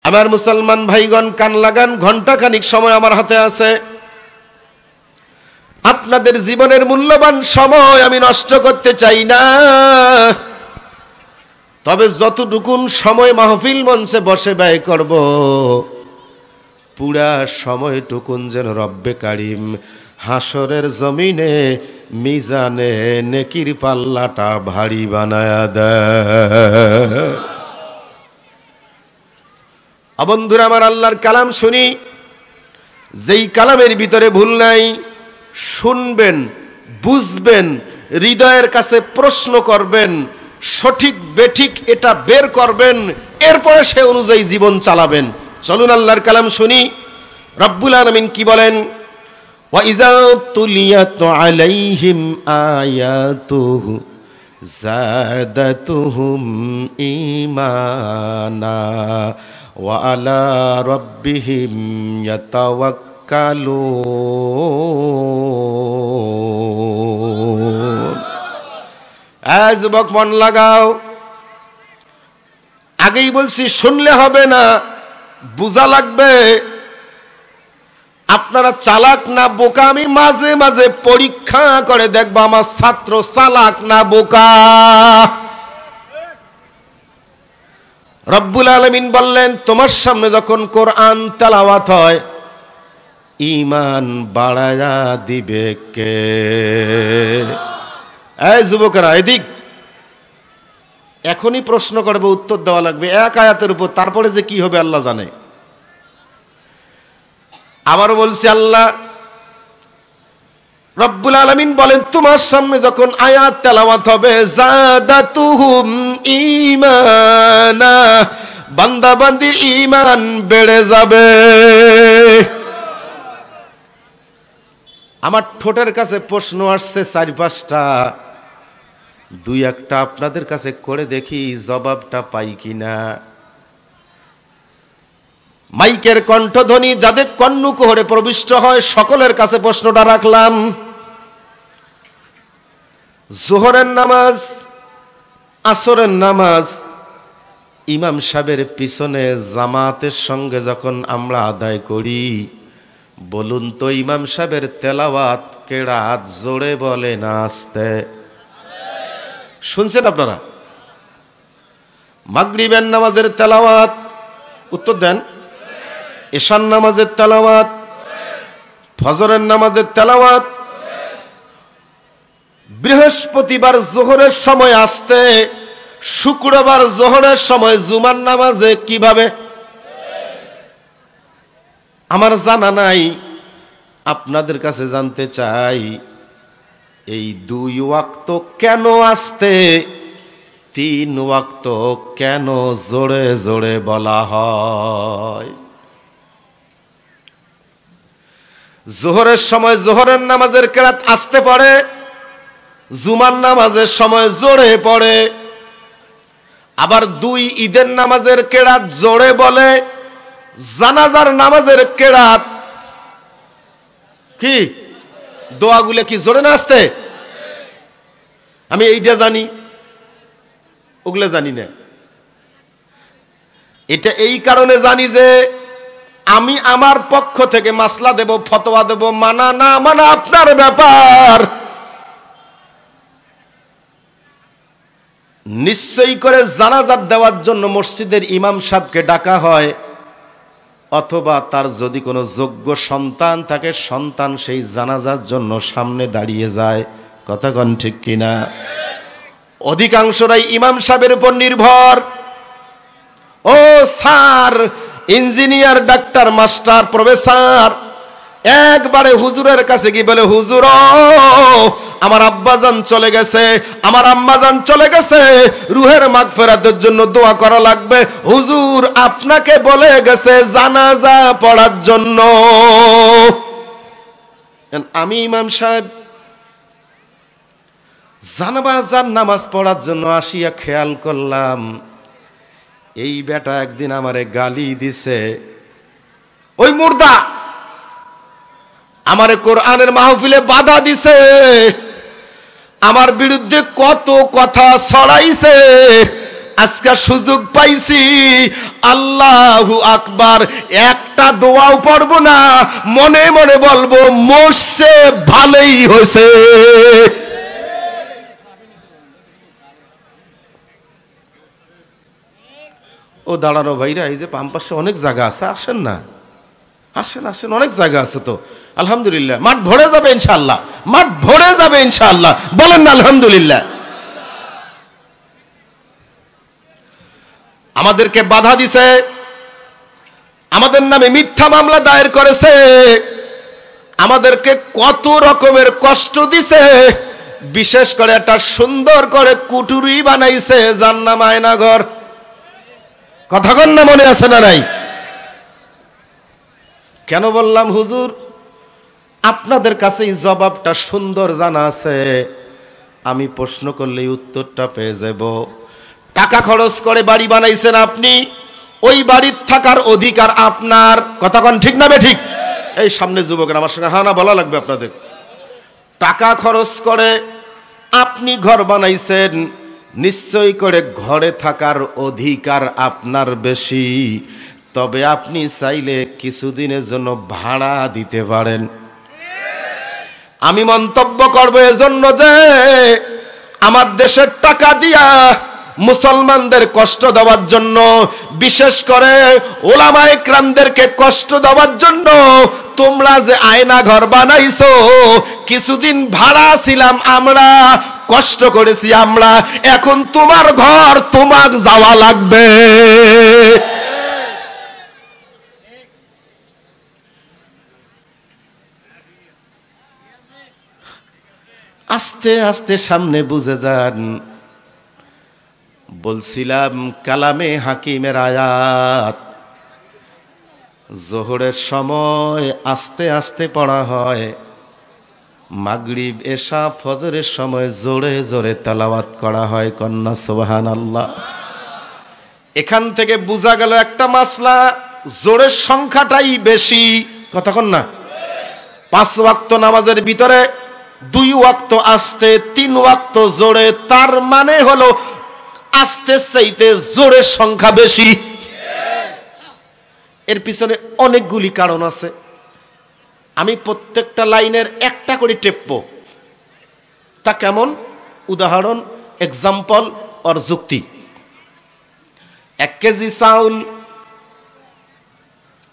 আমার মুসলমান ভাইগণ, কান লাগান, ঘন্টাখানিক সময় আমার হাতে আছে। আপনাদের জীবনের মূল্যবান সময় আমি নষ্ট করতে চাই না। তবে যতটুকুন সময় মাহফিল মঞ্চে বসে ব্যয় করব, পুরা সময়টুকুন যেন রব্বে কারিম হাসরের জমিনে মিজানে নেকির পাল্লাটা ভারী বানায়া দেয়। বন্ধুরা আমার, আল্লাহর কালাম শুনি, যেই কালামের ভিতরে ভুল নাই, শুনবেন, বুঝবেন, হৃদয়ের কাছে প্রশ্ন করবেন, সঠিক বেঠিক এটা বের করবেন, এরপরে সে অনুযায়ী জীবন চালাবেন। চলুন আল্লাহর কালাম শুনি। রব্বুল আলামিন কি বলেন? ওয়াইযা তুলিয়াত আলাইহিম আয়াতুহু যাদাতুহুম ঈমানা ওয়া আলা রাব্বিহিম ইয়াতাওয়াক্কালুন। যুবক, মন লাগাও। আগেই বলছি, শুনলে হবে না, বুঝা লাগবে। আপনারা চালাক না বোকা আমি মাঝে মাঝে পরীক্ষা করে দেখবো আমার ছাত্র চালাক না বোকা। রব্বুল আলামিন বললেন, তোমার সামনে যখন কোরআন তেলাওয়াত হয়, ঈমান বাড়ায়া দিবে কে? এই যুবকেরা, এদিক। এখনই প্রশ্ন করবে, উত্তর দেওয়া লাগবে এক আয়াতের উপর, তারপরে যে কি হবে আল্লাহ জানে। আবার বলছি, আল্লাহ রব্বুল আলামিন বলেন, তোমার সামনে যখন আয়াত তেলাওয়াত হবে, যাদাতুহুম ঈমানা, বান্দা বান্দির ঈমান বেড়ে যাবে। আমার ঠোঁটের কাছে প্রশ্ন আসছে 4-5টা, 2-1টা আপনাদের কাছে করে দেখি জবাবটা পাই কিনা। মাইকের কণ্ঠধ্বনি যাদের কর্ণকুহরে প্রবিষ্ট হয়, সকলের কাছে প্রশ্নটা রাখলাম। যোহরের নামাজ, আসরের নামাজ ইমাম সাহেবের পিছনে জামাতের সঙ্গে যখন আমরা আদায় করি, বলুন তো ইমাম সাহেবের তেলাওয়াত কেরাত জোরে বলে না আস্তে? শুনছেন আপনারা? মাগরিবের নামাজের তেলাওয়াত, উত্তর দেন। এশার নামাজের তেলাওয়াত, ফজরের নামাজের তেলাওয়াত, বৃহস্পতিবার যোহরের সময় আসতে, শুক্রবার যোহরের সময় জুমার নামাজে কিভাবে? আমার জানা নাই, আপনাদের কাছে জানতে চাই, এই 2 ওয়াক্ত কেন আসতে, 3 ওয়াক্ত কেন জোরে জোরে বলা হয়? যোহরের সময় যোহরের নামাজের কেরাত আসতে পড়ে, জুমার নামাজের সময় জোরে পড়ে। আবার 2 ঈদের নামাজের কেরাত জোরে বলে, জানাজার নামাজের কেরাত কি দোয়াগুলো কি জোরে না আসতে? আমি এইটা জানি, ওগুলো জানি না। এটা এই কারণে জানি যে আমি আমার পক্ষ থেকে মাসলা দেব, ফতোয়া দেব, মানা না মানা আপনার ব্যাপার। নিশ্চয়ই করে জানাজাত দেওয়ার জন্য মসজিদের ইমাম সাহেবকে ডাকা হয়, অথবা তার যদি কোনো যোগ্য সন্তান থাকে, সন্তান সেই জানাজার জন্য সামনে দাঁড়িয়ে যায়। কথা কোন ঠিক কিনা? অধিকাংশরাই ইমাম সাহেবের উপর নির্ভর। ও sir, engineer, doctor, master, professor, একবারে হুজুরের কাছে কি বলে, হুজুর আমার আব্বাজান চলে গেছে, আমার আম্মাজান চলে গেছে, রুহের মাগফিরাতের জন্য দোয়া করা লাগবে, হুজুর আপনাকে বলে গেছে জানাজা পড়ার জন্য। আমি ইমাম সাহেব জানাজার নামাজ পড়ার জন্য আসিয়া খেয়াল করলাম, এই বেটা একদিন আমারে গালি দিছে, ওই মুর্দা আমারে কোরআনের মাহফিলে বাধা দিছে, আমার বিরুদ্ধে কত কথা ছড়াইছে, আজকে সুযোগ পাইছি, আল্লাহু আকবার, একটা দোয়াও পড়ব না, মনে মনে বলবো মরছে ভালোই হয়েছে। ও দাঁড়ানো ভাইরা, এই যে পাম্পাসে অনেক জায়গা আছে, আসেন না, আসেন আসেন, অনেক জায়গা আছে তো। আলহামদুলিল্লাহ, মাঠ ভরে যাবে ইনশাআল্লাহ, মাঠ ভরে যাবে ইনশাআল্লাহ, বলেন না আলহামদুলিল্লাহ। আমাদেরকে বাধা দিছে, আমাদের নামে মিথ্যা মামলা দায়ের করেছে, আমাদেরকে কত রকমের কষ্ট দিছে, বিশেষ করে একটা সুন্দর করে কুটুরি বানাইছে, যার নাম আয়নাঘর। কথা কন না, মনে আছে না নাই? কেন বললাম হুজুর? আপনাদের কাছে এই জবাবটা সুন্দর জানা আছে, আমি প্রশ্ন করলে উত্তরটা পেয়ে যাব। টাকা খরচ করে বাড়ি বানাইছেন আপনি, ওই বাড়ির থাকার অধিকার আপনার। কথা কন ঠিক না বে ঠিক? এই সামনে যুবকের আমার সঙ্গে হা না বলা লাগবে আপনাদের। টাকা খরচ করে আপনি ঘর বানাইছেন, নিশ্চয় করে ঘরে থাকার অধিকার আপনার বেশি, তবে আপনি চাইলে কিছুদিনের জন্য ভাড়া দিতে পারেন। আমি মন্তব্য করব এজন্য যে আমার দেশের টাকা দিয়া মুসলমানদের কষ্ট দেওয়ার জন্য, বিশেষ করে ওলামায়ে কেরামদেরকে কষ্ট দেওয়ার জন্য তোমরা যে আয়না ঘর বানাইছো, কিছুদিন ভাড়া ছিলাম আমরা, কষ্ট করেছি আমরা, এখন তোমার ঘর তোমার যাওয়া লাগবে। আস্তে আস্তে সামনে বুঝে যান। বলছিলাম কালামে হাকিমের আয়াত জোহরের সময় আস্তে আস্তে পড়া হয়, মাগরিব এশা ফজরের সময় জোরে জোরে তেলাওয়াত করা হয়। কন্যা সুবহানাল্লাহ। এখান থেকে বোঝা গেল একটা মাসলা, জোরের সংখ্যাটাই বেশি। কথা কন না? 5 ওয়াক্ত নামাজের ভিতরে 2 ওয়াক্ত আস্তে, 3 ওয়াক্ত জোরে, তার মানে হলো আস্তে চাইতে জোরের সংখ্যা বেশি। এর পিছনে অনেকগুলি কারণ আছে, আমি প্রত্যেকটা লাইনের একটা করে টেপবো। তা কেমন? উদাহরণ, এক্সাম্পল আর যুক্তি। 1 কেজি চাউল,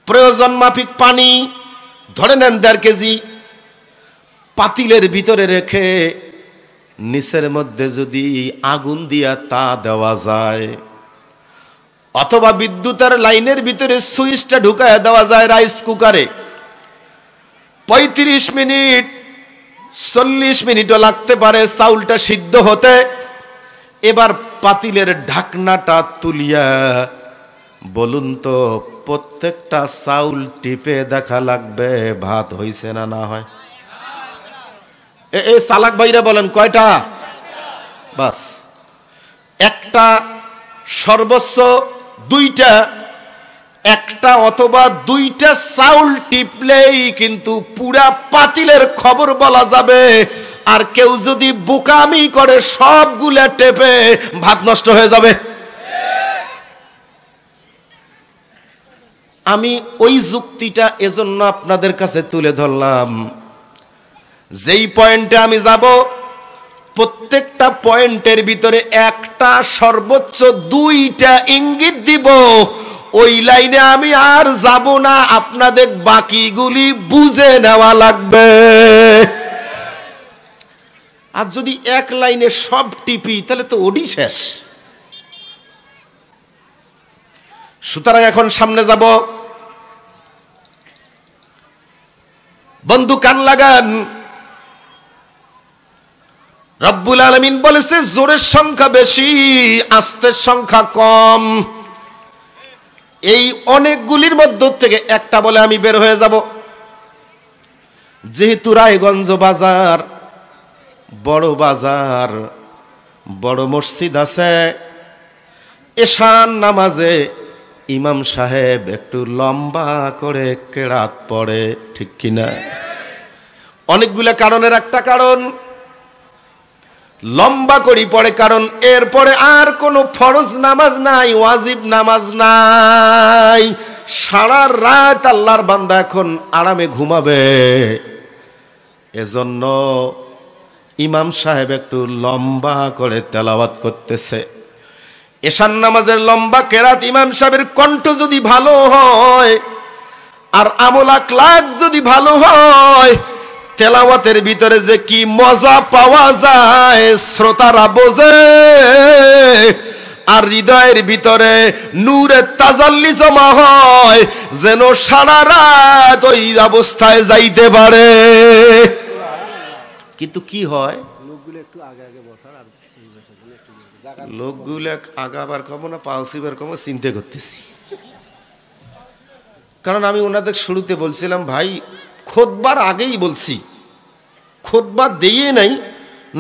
প্রয়োজন মাফিক পানি, ধরে নেন 1.5 কেজি, পাতিলের ভিতরে রেখে নিচের মধ্যে যদি আগুন দিয়া তা দেওয়া যায়, অথবা বিদ্যুতের লাইনের ভিতরে সুইচটা ঢুকায় দেওয়া যায় রাইস কুকারে, 35 মিনিট 40 মিনিটও লাগতে পারে চাউলটা সিদ্ধ হতে। এবার পাতিলের ঢাকনাটা তুলিয়া বলুন তো, প্রত্যেকটা চাউল টিপে দেখা লাগবে ভাত হইছে না না হয়? এই চালাক ভাইরা বলেন কয়টা? বাস, একটা, সর্বোচ্চ 2টা, একটা অথবা 2টা চাউল টিপলেই কিন্তু পুরা পাতিলের খবর বলা যাবে। আর কেউ যদি বোকামি করে সবগুলা টেপে, ভাত নষ্ট হয়ে যাবে। আমি ওই যুক্তিটা এজন্য আপনাদের কাছে তুলে ধরলাম, যেই পয়েন্টে আমি যাব, প্রত্যেকটা পয়েন্টের ভিতরে একটা, সর্বোচ্চ 2টা ইঙ্গিত দিব। ওই লাইনে আমি আর যাব না, আপনাদের বাকিগুলি বুঝে নেওয়া লাগবে। আর যদি এক লাইনে সব টিপি তাহলে তো ওডি শেষ। সুতরাং এখন সামনে যাব। বন্ধু কান লাগান, রব্বুল আলামিন বলেছে জোরের সংখ্যা বেশি, আস্তের সংখ্যা কম। এই অনেকগুলির মধ্য থেকে একটা বলে আমি বের হয়ে যাব। যেহেতু রায়গঞ্জ বাজার বড় বাজার, বড় মসজিদ আছে, এশার নামাজে ইমাম সাহেব একটু লম্বা করে কেরাত পড়ে, ঠিক কিনা? অনেকগুলা কারণের একটা কারণ, লম্বা করি পড়ে, কারণ এরপরে আর কোনো ফরজ নামাজ নাই, ওয়াজিব নামাজ নাই। সারা রাত আল্লাহর বান্দা এখন আরামে ঘুমাবে, এজন্য ইমাম সাহেব একটু লম্বা করে তেলাওয়াত করতেছে। এশার নামাজের লম্বা কেরাত, ইমাম সাহেবের কণ্ঠ যদি ভালো হয় আর আমল আখলাক যদি ভালো হয়, তেলাওয়াতের ভিতরে যে কি মজা পাওয়া যায় শ্রোতারা বোঝে, আর হৃদয়ের ভিতরে নূরের তাজাল্লি জমা হয়, যেন সারা রাত ওই অবস্থায় যাইতে পারে। কিন্তু কি হয়, লোকগুলো আগাবার কম না পাওসিবার কম চিন্তা করতেছি। কারণ আমি ওনাদের শুরুতে বলছিলাম, ভাই খুতবার আগেই বলছি, খুতবা দিয়ে নাই,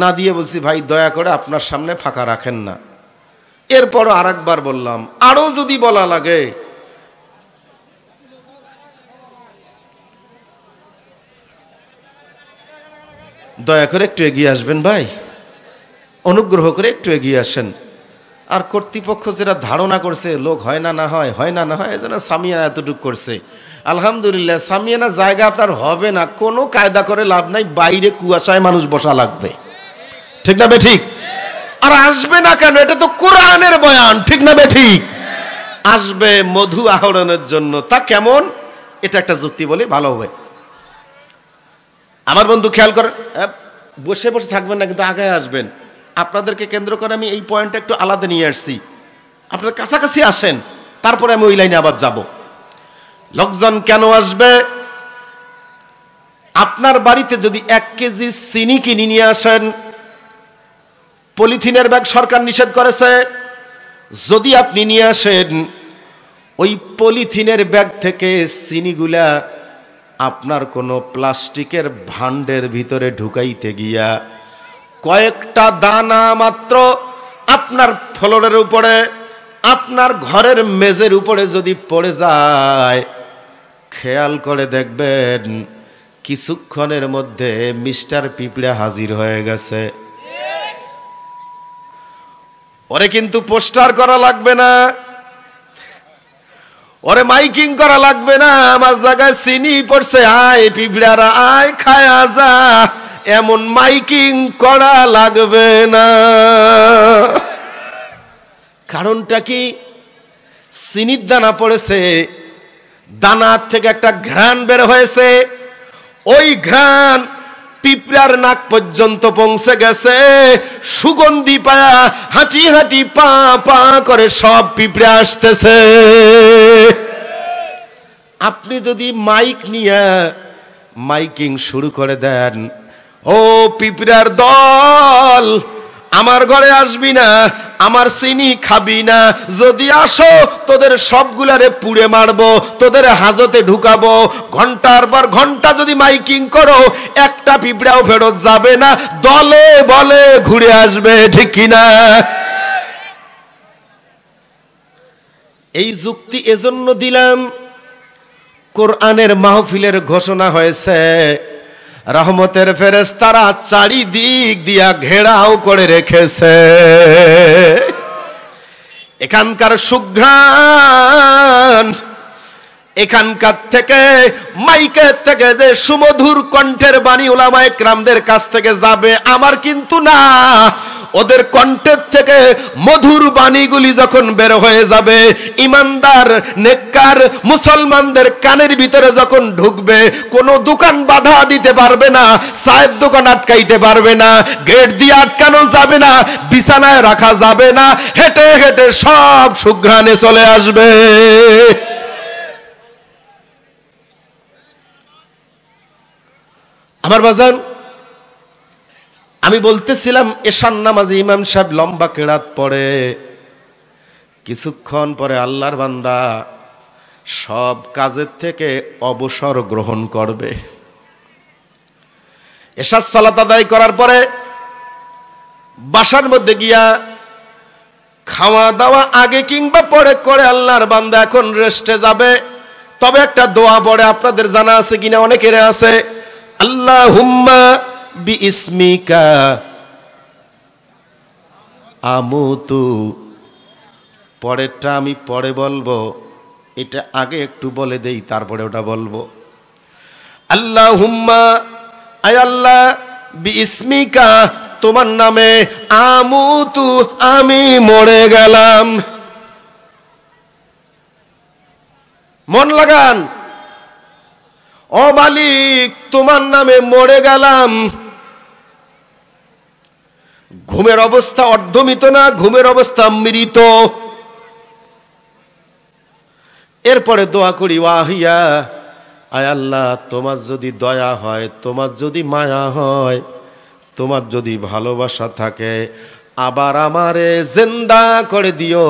না দিয়ে বলছি ভাই দয়া করে আপনার সামনে ফাঁকা রাখেন না। এরপর আরেকবার বললাম, আরো যদি বলা লাগে দয়া করে একটু এগিয়ে আসবেন ভাই, অনুগ্রহ করে একটু এগিয়ে আসেন। আর কর্তৃপক্ষ যেটা ধারণা করছে লোক হয় না না হয়, হয় না না হয়, এজন্য সামিয়ানা এতটুকু করছে। আলহামদুলিল্লাহ, সামিয়ানা জায়গা আপনার হবে না, কোনো কায়দা করে লাভ নাই, বাইরে কুয়াশায় মানুষ বসা লাগবে, ঠিক না বেঠিক? আর আসবে না কেন, এটা তো কোরআনের বয়ান, ঠিক না বেঠিক? আসবে মধু আহরণের জন্য। তা কেমন, এটা একটা যুক্তি বলে ভালো হবে। আমার বন্ধু খেয়াল করেন, বসে বসে থাকবেন না, কিন্তু আগে আসবেন। আপনাদেরকে কেন্দ্র করে আমি এই পয়েন্টটা একটু আলাদা নিয়ে আসছি, আপনারা কাছাকাছি আসেন, তারপরে আমি ওই লাইনে আবার যাব। লোকজন কেন আসবে? আপনার বাড়িতে যদি 1 কেজি চিনি কিনে নিয়ে আসেন, পলিথিনের ব্যাগ সরকার নিষেধ করেছে, যদি আপনি নিয়ে আসেন, ওই পলিথিনের ব্যাগ থেকে চিনিগুলা আপনার কোনো প্লাস্টিকের ভাণ্ডের ভিতরে ঢুকাইতে গিয়া কয়েকটা দানা মাত্র আপনার ফ্লোরের উপরে, আপনার ঘরের মেজের উপরে যদি পড়ে যায়, খেয়াল করে দেখবেন কিছুক্ষণের মধ্যে মিস্টার পিঁপড়া হাজির হয়ে গেছে। ওরে কিন্তু পোস্টার করা লাগবে না, ওরে মাইকিং করা লাগবে না, আমার জায়গায় চিনি পড়ছে, আয় পিঁপড়ারা আয় খায়া যা, এমন মাইকিং করা লাগবে না। কারণটা কি? চিনির দানা পড়েছে, দানার থেকে একটা ঘ্রাণ বের হয়েছে, ওই ঘ্রাণ পিঁপড়ার নাক পর্যন্ত পৌঁছে গেছে, সুগন্ধি পায়া হাঁটি হাঁটি পা পা করে সব পিঁপড়া আসতেছে। আপনি যদি মাইক নিয়ে মাইকিং শুরু করে দেন, ও পিঁপড়ার দল, আমার ঘরে আসবি না, আমার চিনি খাবি না, যদি আসো তোদের সবগুলারে পুড়ে মারবো, তোদের হাজতে ঢুকাবো। ঘন্টার পর ঘন্টা যদি মাইকিং করো, একটা পিঁপড়াও ফেরত যাবে না, দলে বলে ঘুরে আসবে, ঠিক কিনা? এই যুক্তি এজন্য দিলাম, কোরআনের মাহফিলের ঘোষণা হয়েছে, রহমতের ফেরেশতারা চারিদিক দিয়া ঘেরাও করে রেখেছে। এখানকার সুঘ্রাণ, এখানকার থেকে মাইকের থেকে যে সুমধুর কণ্ঠের বাণী উলামায়ে কেরামদের কাছ থেকে যাবে, আমার কিন্তু না, ওদের কণ্ঠের থেকে মধুর বাণীগুলি যখন বের হয়ে যাবে, ইমানদার নেককার মুসলমানদের কানের ভিতরে যখন ঢুকবে, কোনো দোকান বাধা দিতে পারবে না, চায়ের দোকান আটকাইতে পারবে না, গেট দিয়ে আটকানো যাবে না, বিছানায় রাখা যাবে না, হেঁটে হেঁটে সব সুঘ্রাণে চলে আসবে। আমার বাজান, আমি বলতেছিলাম এশার নামাজে ইমাম সাহেব লম্বা কেরাত পড়ে, কিছুক্ষণ পরে আল্লাহর বান্দা সব কাজের থেকে অবসর গ্রহণ করবে। এশার সালাত আদায় করার পরে বাসার মধ্যে গিয়া খাওয়া দাওয়া আগে কিংবা পরে করে আল্লাহর বান্দা এখন রেস্টে যাবে। তবে একটা দোয়া পড়ে, আপনাদের জানা আছে কিনা, অনেকের আছে, আল্লাহুম্মা বিইসমিকা আমুতু। পরেরটা আমি পরে বলবো, এটা আগে একটু বলে দেই, তারপরে ওটা বলবো। আল্লাহুম্মা, আয় আল্লাহ, বিইসমিকা, তোমার নামে, আমুতু, আমি মরে গেলাম। মন লাগান। ও মালিক, তোমার নামে মরে গেলাম। ঘুমের অবস্থা অর্ধমৃত না, ঘুমের অবস্থা মৃত। এরপরে দোয়া করি, ওয়াহিয়া, আয় আল্লাহ, তোমার যদি দয়া হয়, তোমার যদি মায়া হয়, তোমার যদি ভালোবাসা থাকে, আবার আমারে জিন্দা করে দিও,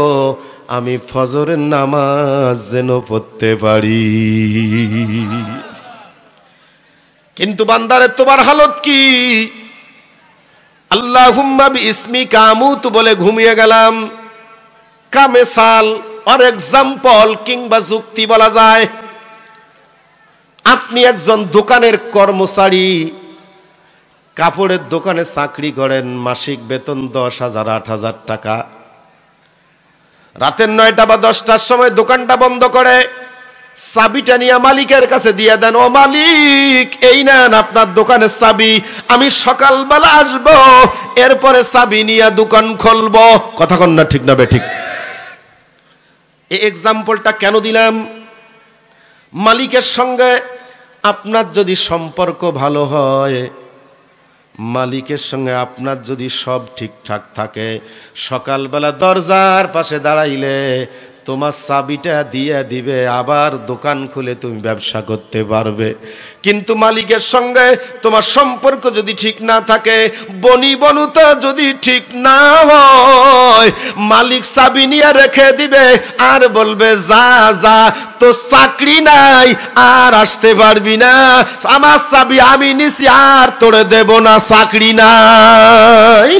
আমি ফজরের নামাজ যেন পড়তে পারি। কিন্তু বান্দারে তোমার হালত কি? আল্লাহুম্মা বিইসমিকা আমুতু বলে ঘুমিয়ে গেলাম। কামেসাল, অর এক্সাম্পল কিংবা যুক্তি বলা যায়। আপনি একজন দোকানের কর্মচারী, কাপড়ের দোকানে চাকরি করেন, মাসিক বেতন 10,000 8,000 টাকা। রাতের 9টা বা 10টার সময় দোকানটা বন্ধ করে চাবিটা নিয়ে মালিকের কাছে দিয়ে দেন, ও মালিক, এই নেন আপনার দোকানের চাবি, আমি সকালবেলা আসবো, এরপরে চাবি নিয়ে দোকান খুলবো। কথা কন না, ঠিক না বে ঠিক? এই এক্সাম্পলটা কেন দিলাম? মালিকের সঙ্গে আপনার যদি সম্পর্ক ভালো হয়, মালিকের সঙ্গে আপনার যদি সব ঠিকঠাক থাকে, সকালবেলা দরজার পাশে দাঁড়াইলে তোমার চাবিটা দিয়ে দিবে, আবার দোকান খুলে তুমি ব্যবসা করতে পারবে। কিন্তু মালিকের সঙ্গে তোমার সম্পর্ক যদি ঠিক না থাকে, বনি বনুতা যদি ঠিক না হয়, মালিক চাবি নিয়ে রেখে দিবে আর বলবে, যা যা, তো চাকরি নাই, আর আসতে পারবি না, আমার চাবি আমি নিছি, আর তোরে দেব না, চাকরি নাই।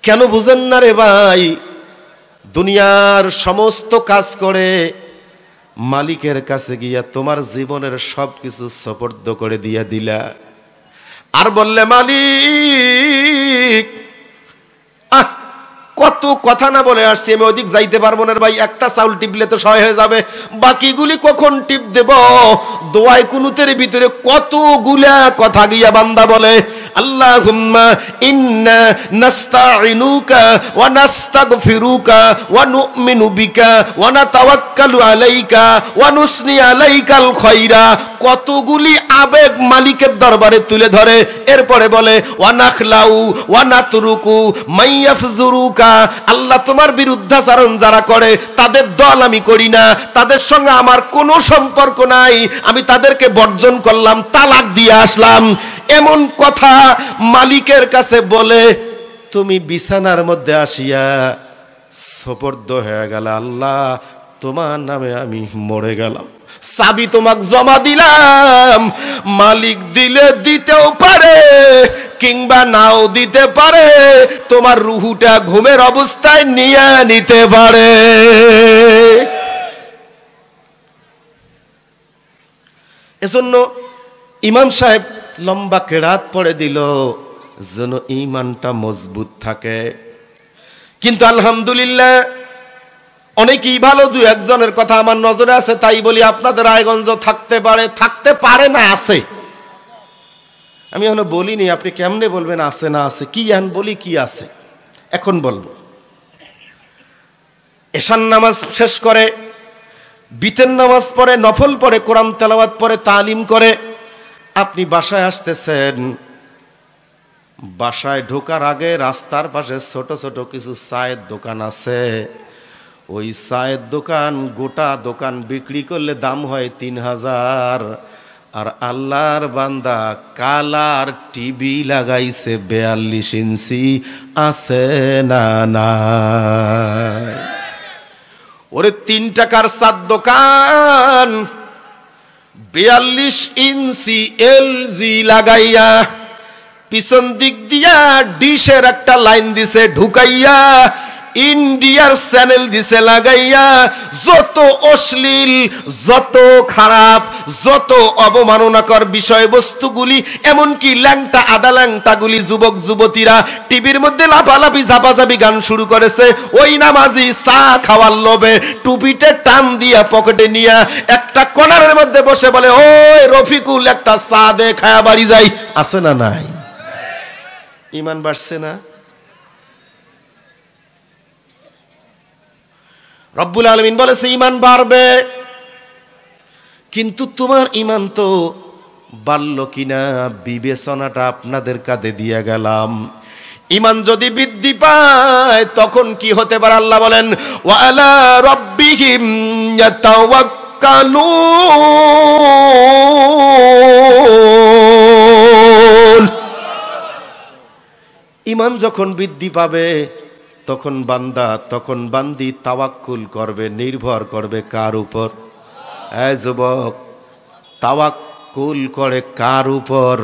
কেন বুঝেন না রে ভাই? দুনিয়ার সমস্ত কাজ করে মালিকের কাছে গিয়া তোমার জীবনের সবকিছু সুপর্দ করে দিয়ে দিলা, আর বললে, মালিক, কত কথা না বলে আসছি, আমি ওদিক যাইতে পারবো না ভাই, একটা চাউল টিপলে তো সহায় হয়ে যাবে, বাকিগুলি কখন টিপ দেব? দোয়ায় কুনুতের ভিতরে কতগুলা কথা গিয়া বান্দা বলে, আল্লাহুম্মা ইন্না নাস্তাইনুকা ওয়া নাস্তাগফিরুকা ওয়া নু'মিনু বিকা ওয়া নাতাওয়াক্কালু আলাইকা ওয়া নুসনি আলাইকাল খায়রা। কতগুলি আবেগ মালিকের দরবারে তুলে ধরে, এরপরে বলে, ওয়া নাখলাউ ওয়া নাতরুকু মাইয়াফজুরুকা, আল্লাহ তোমার বিরুদ্ধাচরণ যারা করে তাদের দল আমি করি না, তাদের সঙ্গে আমার কোনো সম্পর্ক নাই, আমি তাদেরকে বর্জন করলাম, তালাক দিয়ে আসলাম। এমন কথা মালিকের কাছে বলে তুমি বিছানার মধ্যে আসিয়া সুপর্দ হয়ে গেল, আল্লাহ তোমার নামে আমি মরে গেলাম, চাবি তোমাকে জমা দিলাম। মালিক দিলে দিতেও পারে কিংবা নাও দিতে পারে, তোমার রুহুটা ঘুমের অবস্থায় নিয়ে নিতে পারে। এজন্য ইমাম সাহেব লম্বা কেরাত পড়ে দিল যেন ঈমানটা মজবুত থাকে। কিন্তু আলহামদুলিল্লাহ অনেকেই ভালো, দু একজনের কথা আমার নজরে আছে, তাই বলি আপনাদের রায়গঞ্জ থাকতে পারে না, আছে। আমি এখনো বলিনি, আপনি কেমনে বলবেন আছে না আছে? কি এখন বলি কি আছে, এখন বলবো। এশার নামাজ শেষ করে বিতের নামাজ পড়ে, নফল পড়ে, কোরআন তেলাওয়াত পড়ে, তালিম করে, আপনি বাসায় আসতেছেন। বাসায় ঢোকার আগে রাস্তার পাশে ছোট ছোট কিছু চায়ের দোকান আছে, ওই চায়ের দোকান, গোটা দোকান বিক্রি করলে দাম হয় 3,000, আর আল্লাহর বান্দা কালার টিভি লাগাইছে 42 ইঞ্চি, আছে না নাই? ওরে 3 টাকার চার দোকান, 42 ইঞ্চি এলজি লাগাইয়া, পিছন দিক দিয়া ডিশের একটা লাইন দিছে ঢুকাইয়া, ইন্ডিয়ার চ্যানেল দিছে লাগাইয়া, যত অশ্লীল, যত খারাপ, যত অবমাননাকর বিষয়বস্তুগুলি, এমনকি ল্যাংটা আদা ল্যাংটাগুলি যুবক যুবতীরা টিভির মধ্যে লাফালাফি ঝাপাঝাপি গান শুরু করেছে। ওই নামাজি চা খাওয়ার লোভে টুপিতে টান দিয়া পকেটে নিয়া একটা কর্নারের মধ্যে বসে বলে, ওই রফিকুল একটা চা দে, খায়া বাড়ি যাই। আছে না নাই? ঈমান বাড়ছে না? রব্বুল আলামিন বলেছে ঈমান বাড়বে, কিন্তু তোমার ঈমান তো বাড়লো কিনা বিবেচনাটা আপনাদের কাঁধে দিয়ে গেলাম। ঈমান যদি বৃদ্ধি পায় তখন কি হতে পারে? আল্লাহ বলেন ওয়া আলা রাব্বিহিম ইয়াতাওয়াক্কালুন। ঈমান যখন বৃদ্ধি পাবে তখন বান্দা, তখন বান্দি তাওয়াক্কুল করবে, নির্ভর করবে কার উপর? এই যুবক, তাওয়াক্কুল করে কার উপর?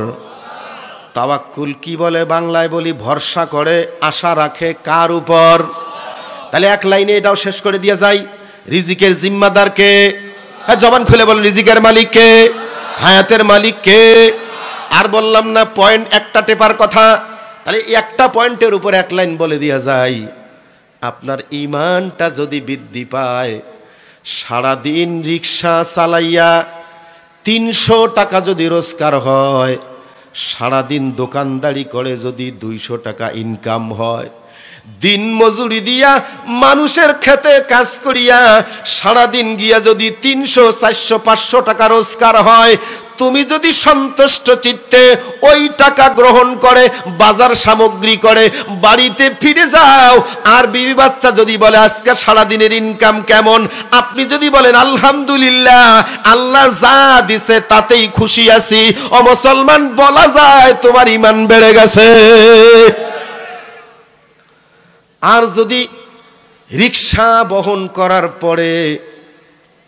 তাওয়াক্কুল কি বলে বাংলায়? বলি ভরসা করে, আশা রাখে কার উপর? তাহলে এক লাইনে এটাও শেষ করে দিয়ে যাই, রিজিকের জিম্মাদার কে? হ্যাঁ, জবান খুলে বলেন, রিজিকের মালিক কে? হায়াতের মালিক কে? আর বললাম না পয়েন্ট একটা টেপার কথা? তাহলে একটা পয়েন্টের উপর এক লাইন বলে দিয়া যায়, আপনার ঈমানটা যদি বৃদ্ধি পায়, সারাদিন রিক্সা চালাইয়া 300 টাকা যদি রোজগার হয়, সারাদিন দোকানদারি করে যদি 200 টাকা ইনকাম হয়, দিন মজুরি দিয়া মানুষের খেতে কাজ করিয়া সারাদিন গিয়া যদি 300, 400, 500 টাকা রোজগার হয়, তুমি যদি সন্তুষ্ট চিত্তে ওই টাকা গ্রহণ করে বাজার সামগ্রী করে বাড়িতে ফিরে যাও, আর বিবি বাচ্চা যদি বলে আজকে সারাদিনের ইনকাম কেমন, আপনি যদি বলেন আলহামদুলিল্লাহ, আল্লাহ যা দিছে তাতেই খুশি আছি, ও মুসলমান বলা যায় তোমার ঈমান বেড়ে গেছে। আর যদি রিক্সা বহন করার পরে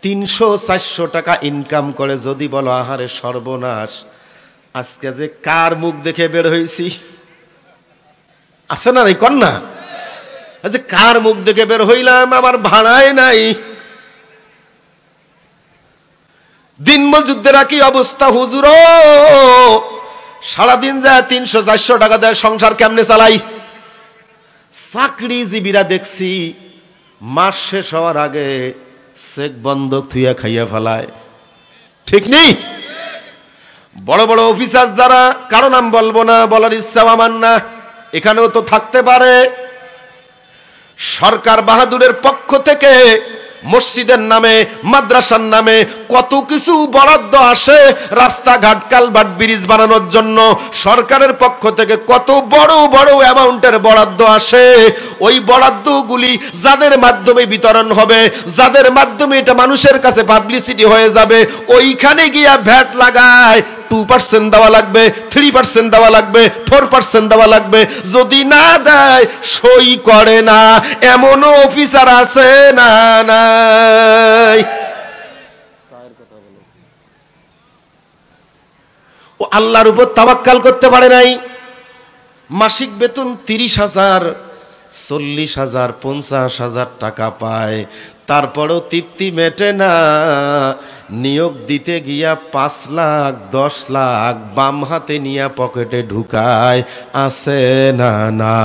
300, 400 টাকা ইনকাম করে যদি বলো আহারে সর্বনাশ, আজকে যে কার মুখ দেখে বের হয়েছি, আছে না নাই কন্যা? আজ কার মুখ দেখে বের হইলাম, আমার ভাড়ায় নাই। দিন মজুরদের কি অবস্থা হুজুর, সারাদিন যায় 300, 400 টাকা দেয়, সংসার কেমনে চালাই? চাকরিজীবীরা দেখছি মাস শেষ হওয়ার আগে চেক বন্ধক থুইয়া খাইয়া ফেলায়, ঠিক নেই? বড় বড় অফিসার যারা, কারো নাম বলবো না, বলার ইচ্ছা আমার না, এখানেও তো থাকতে পারে, সরকার বাহাদুরের পক্ষ থেকে মসজিদের নামে, মাদ্রাসার নামে কত কিছু বরাদ্দ আসে, রাস্তাঘাট কালভার্ট ব্রিজ বানানোর জন্য সরকারের পক্ষ থেকে কত বড় বড় অ্যামাউন্টের বরাদ্দ আসে। ওই বরাদ্দগুলি যাদের মাধ্যমে বিতরণ হবে, যাদের মাধ্যমে এটা মানুষের কাছে পাবলিসিটি হয়ে যাবে, ওইখানে গিয়া ভ্যাট লাগায় 2% দেওয়া লাগবে, 3% দেওয়া লাগবে, 4% দেওয়া লাগবে। যদি না দেয় সই করে না, এমনও অফিসার আছে না নাই? ও আল্লাহর উপর তাওয়াক্কাল করতে পারে নাই। মাসিক বেতন 30,000, 40,000, 50,000 টাকা পায়, তারপরও তৃপ্তি মেটে না। নিয়োগ দিতে গিয়া 5 লাখ 10 লাখ বাম হাতে নিয়ে পকেটে ঢুকায়, আছে না না?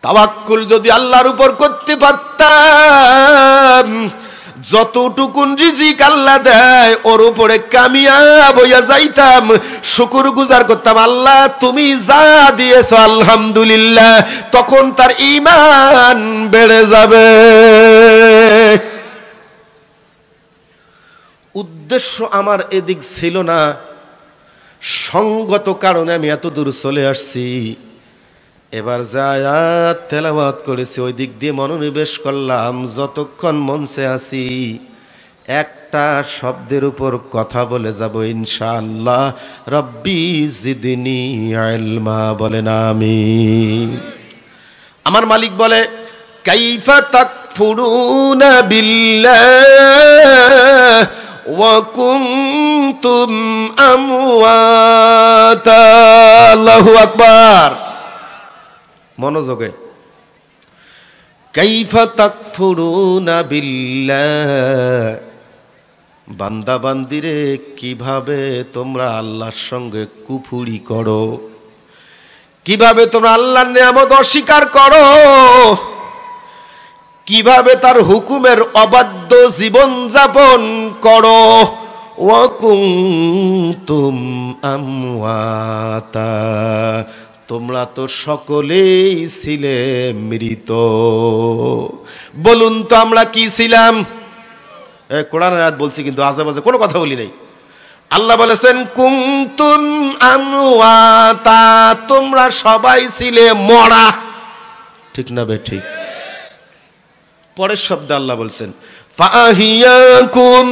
তাওয়াক্কুল যদি আল্লাহর উপর করতে পারতাম, যতটুকুন রিজিক আল্লাহ দেয় ওর উপরে কামিয়াব হইয়া যাইতাম, শুকর গুজার করতাম, আল্লাহ তুমি যা দিয়েছো আলহামদুলিল্লাহ, তখন তার ঈমান বেড়ে যাবে। উদ্দেশ্য আমার এদিক ছিল না, সঙ্গত কারণে আমি এত দূর চলে আসছি। এবার যা আয়াত তেলাওয়াত করেছি ওই দিক দিয়ে মনোনিবেশ করলাম। যতক্ষণ মঞ্চে আছি একটা শব্দের উপর কথা বলে যাব ইনশাআল্লাহ, রব্বি জিদনি ইলমা। বলেন আমিন। আমার মালিক বলে কাইফা তাকফুরুনা বিল্লাহ ওয়া কুনতুম আমওয়াতা। আল্লাহু আকবার। মনোযোগে। কাইফা তাকফুরুনা বিল্লাহ, বান্দা বান্দিরে কিভাবে তোমরা আল্লাহর সঙ্গে কুফরি করো, কিভাবে তোমরা আল্লাহর নিয়ামত অস্বীকার করো, কিভাবে তার হুকুমের অবাধ্য জীবন যাপন করো। ওয়া কুনতুম আমওয়াতা, তোমরা তো সকলেই ছিলে মৃত। বলুন তো আমরা কি ছিলাম? কোরআনের আয়াত বলছি কিন্তু আজে বাজে কোনো কথা বলি নাই। আল্লাহ বলেছেন কুনতুম আমওয়াতা, তোমরা সবাই ছিলে মরা। ঠিক না বে ঠিক? পরের শব্দে আল্লাহ বলছেন ফাহিয়াকুম,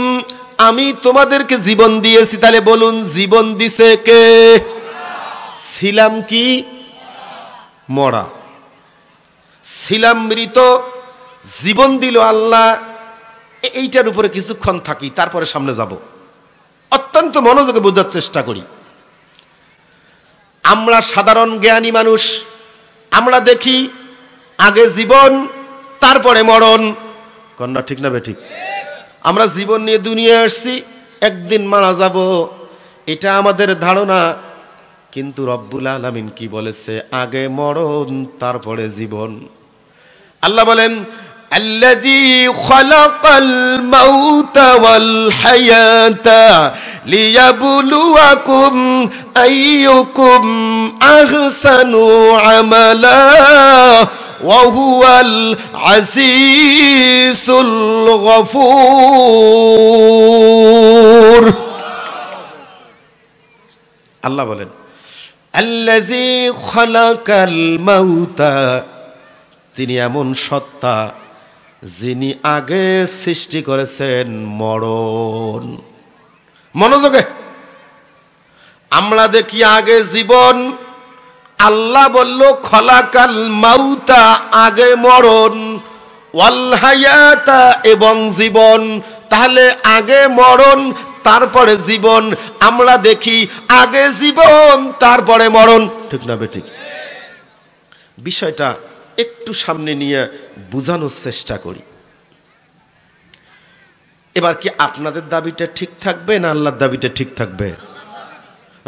আমি তোমাদেরকে জীবন দিয়েছি। তাহলে বলুন জীবন দিছে কে? ছিলাম কি? মরা। ছিলাম মৃত, জীবন দিল আল্লাহ। এইটার উপরে কিছুক্ষণ থাকি, তারপরে সামনে যাব। অত্যন্ত মনোযোগে বোঝার চেষ্টা করি। আমরা সাধারণ জ্ঞানী মানুষ, আমরা দেখি আগে জীবন তারপরে মরণ। কন্যা ঠিক না বে ঠিক? আমরা জীবন নিয়ে দুনিয়ায় আসছি, একদিন মারা যাব, এটা আমাদের ধারণা। কিন্তু রব্বুল আলামিন কি বলেছে? আগে মরণ তারপরে জীবন। আল্লাহ বলেন আল্লাযী খালাকাল মাউতা ওয়াল হায়াতা লিয়াবলুয়াকুম আইয়ুকুম আহসানু আমালা ওয়া হুয়াল আজিজুল গফুর। আল্লাহ বলেন আল্লাযী খালাকাল মাউতা, তিনি এমন সত্তা যিনি আগে সৃষ্টি করেছেন মরণ। মনোযোগে, আমরা দেখি আগে জীবন। আল্লাহ বলল খলাকাল মাউতা, আগে মরণ, ওয়াল হায়াতা, এবং জীবন। তাহলে আগে মরণ তারপরে জীবন। আমরা দেখি আগে জীবন তারপরে মরণ। ঠিক না বেঠিক? বিষয়টা একটু সামনে নিয়ে বোঝানোর চেষ্টা করি। এবার কি আপনাদের দাবিটা ঠিক থাকবে না আল্লাহর দাবিটা ঠিক থাকবে?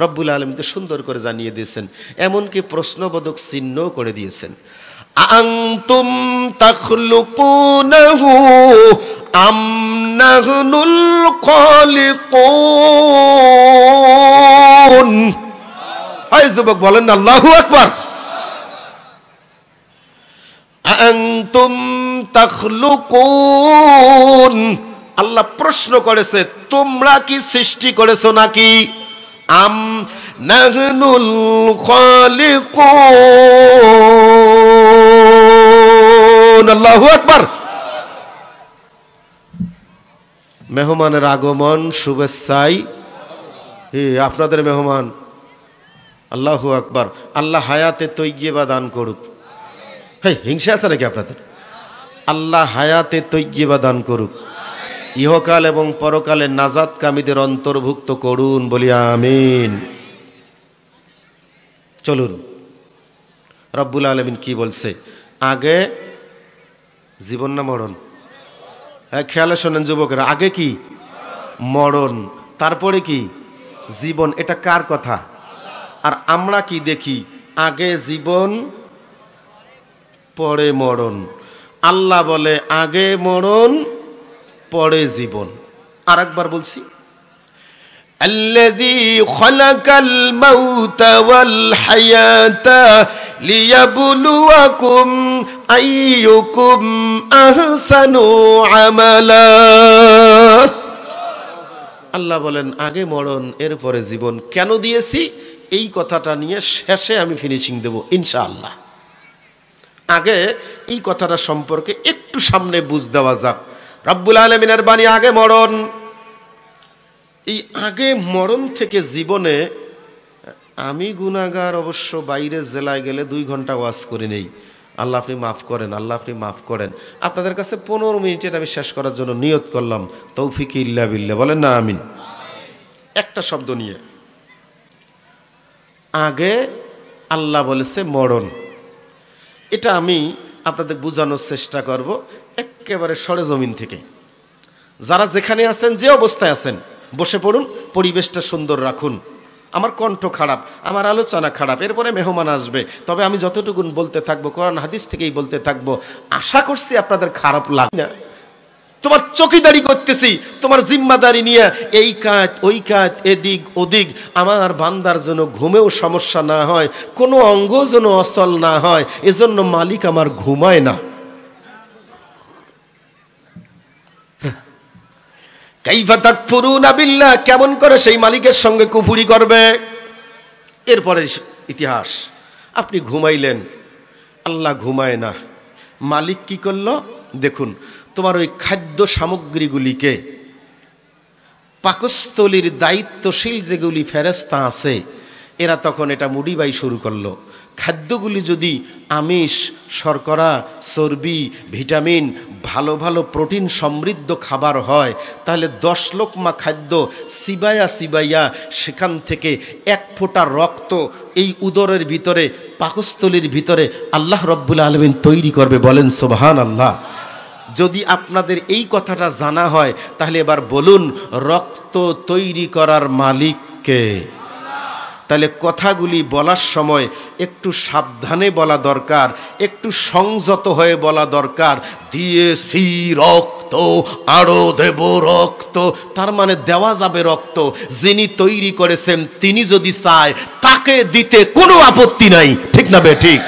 রব্বুল আলামিন তো সুন্দর করে জানিয়ে দিয়েছেন, এমনকি প্রশ্নবোধক চিহ্ন করে দিয়েছেন। আনতুম তাখলুকুনাহু আম নাহনুল খালিকুন। এই যুবক বলেন আল্লাহু আকবার। আনতুম তাখলুকুন, আল্লাহ প্রশ্ন করেছে তোমরা কি সৃষ্টি করেছো নাকি? আম নাহনুল খালিকুন। আল্লাহু আকবার। মেহমানের আগমন শুভেচ্ছাই আপনাদের মেহমান। আল্লাহু আকবার। আল্লাহ হায়াতে তৈয়্যিবা দান করুক। হিংসা আছে নাকি আপনাদের? আল্লাহ হায়াতে তৈয়্যিবা দান করুক, ইহকাল এবং পরকালে নাজাতকামীদের অন্তর্ভুক্ত করুন, বলি আমিন। চলুন, রব্বুল আলামিন কি বলছে? আগে জীবন না মরণ? খেয়ালে শোনেন যুবকেরা, আগে কি? মরণ, তারপরে কি? জীবন। এটা কার কথা? আর আমরা কি দেখি? আগে জীবন পরে মরণ। আল্লাহ বলে আগে মরণ পরে জীবন। আর একবার বলছি, আল্লাযী খালাকাল মাউতা ওয়াল হায়াতা লিয়াবলুয়াকুম আইয়ুকুম আহসানু আমালা। আল্লাহ বলেন আগে মরণ এরপরে জীবন। কেন দিয়েছি? এই কথাটা নিয়ে শেষে আমি ফিনিশিং দেব ইনশাআল্লাহ। আগে এই কথাটা সম্পর্কে একটু সামনে বুঝ দেওয়া যাক। রব্বুল আলামিনের বাণী আগে মরণ। এই আগে মরণ থেকে জীবনে আমি গুনাহগার, অবশ্য বাইরে জেলায় গেলে 2 ঘন্টা ওয়াজ করে নেই। আল্লাহ আপনি মাফ করেন, আল্লাহ আপনি মাফ করেন। আপনাদের কাছে 15 মিনিটের আমি শেষ করার জন্য নিয়ত করলাম। তৌফিক ইল্লা বিল্লাহ, বলেন না আমিন। একটা শব্দ নিয়ে আগে আল্লাহ বলেছে মরণ, এটা আমি আপনাদের বোঝানোর চেষ্টা করব একেবারে সরেজমিন থেকে। যারা যেখানে আছেন, যে অবস্থায় আছেন, বসে পড়ুন, পরিবেশটা সুন্দর রাখুন। আমার কণ্ঠ খারাপ, আমার আলোচনা খারাপ, এরপরে মেহমান আসবে, তবে আমি যতটুকুন বলতে থাকবো কোরআন হাদিস থেকেই বলতে থাকবো। আশা করছি আপনাদের খারাপ লাগে না। তোমার চকিদারি করতেছি, তোমার জিম্মাদারি নিয়ে এই কাজ ওই কাজ, এদিক ওদিক, আমার বান্দার যেন ঘুমেও সমস্যা না হয়, কোনো অঙ্গ যেন অচল না হয়, এজন্য মালিক আমার ঘুমায় না। কাইফা তাকফুরুনা বিল্লাহ, কেমন করে সেই মালিকের সঙ্গে কুফরি করবে। এরপরে ইতিহাস, আপনি ঘুমাইলেন, আল্লাহ ঘুমায় না, মালিক কি করলো দেখুন। তোমার ওই খাদ্য সামগ্রীগুলিকে পাকস্থলীর দায়িত্বশীল যেগুলি ফেরেশতা আছে, এরা তখন এটা মুডিবাই শুরু করলো। খাদ্যগুলি যদি আমিষ, শর্করা, চর্বি, ভিটামিন, ভালো ভালো প্রোটিন সমৃদ্ধ খাবার হয়, তাহলে 10 লোকমা খাদ্য চিবাইয়া চিবাইয়া সেখান থেকে 1 ফোঁটা রক্ত এই উদরের ভিতরে, পাকস্থলীর ভিতরে আল্লাহ রব্বুল আলামিন তৈরি করবে। বলেন সুবহানাল্লাহ। যদি আপনাদের এই কথাটা জানা হয়, তাহলে এবার বলুন, রক্ত তৈরি করার মালিক কে? তাহলে কথাগুলি বলার সময় একটু সাবধানে বলা দরকার, একটু সংযত হয়ে বলা দরকার। দিয়েছি রক্ত, আরো দেব রক্ত, তার মানে দেওয়া যাবে রক্ত। যিনি তৈরি করেছেন তিনি যদি চায় তাকে দিতে কোনো আপত্তি নাই, ঠিক না বে ঠিক?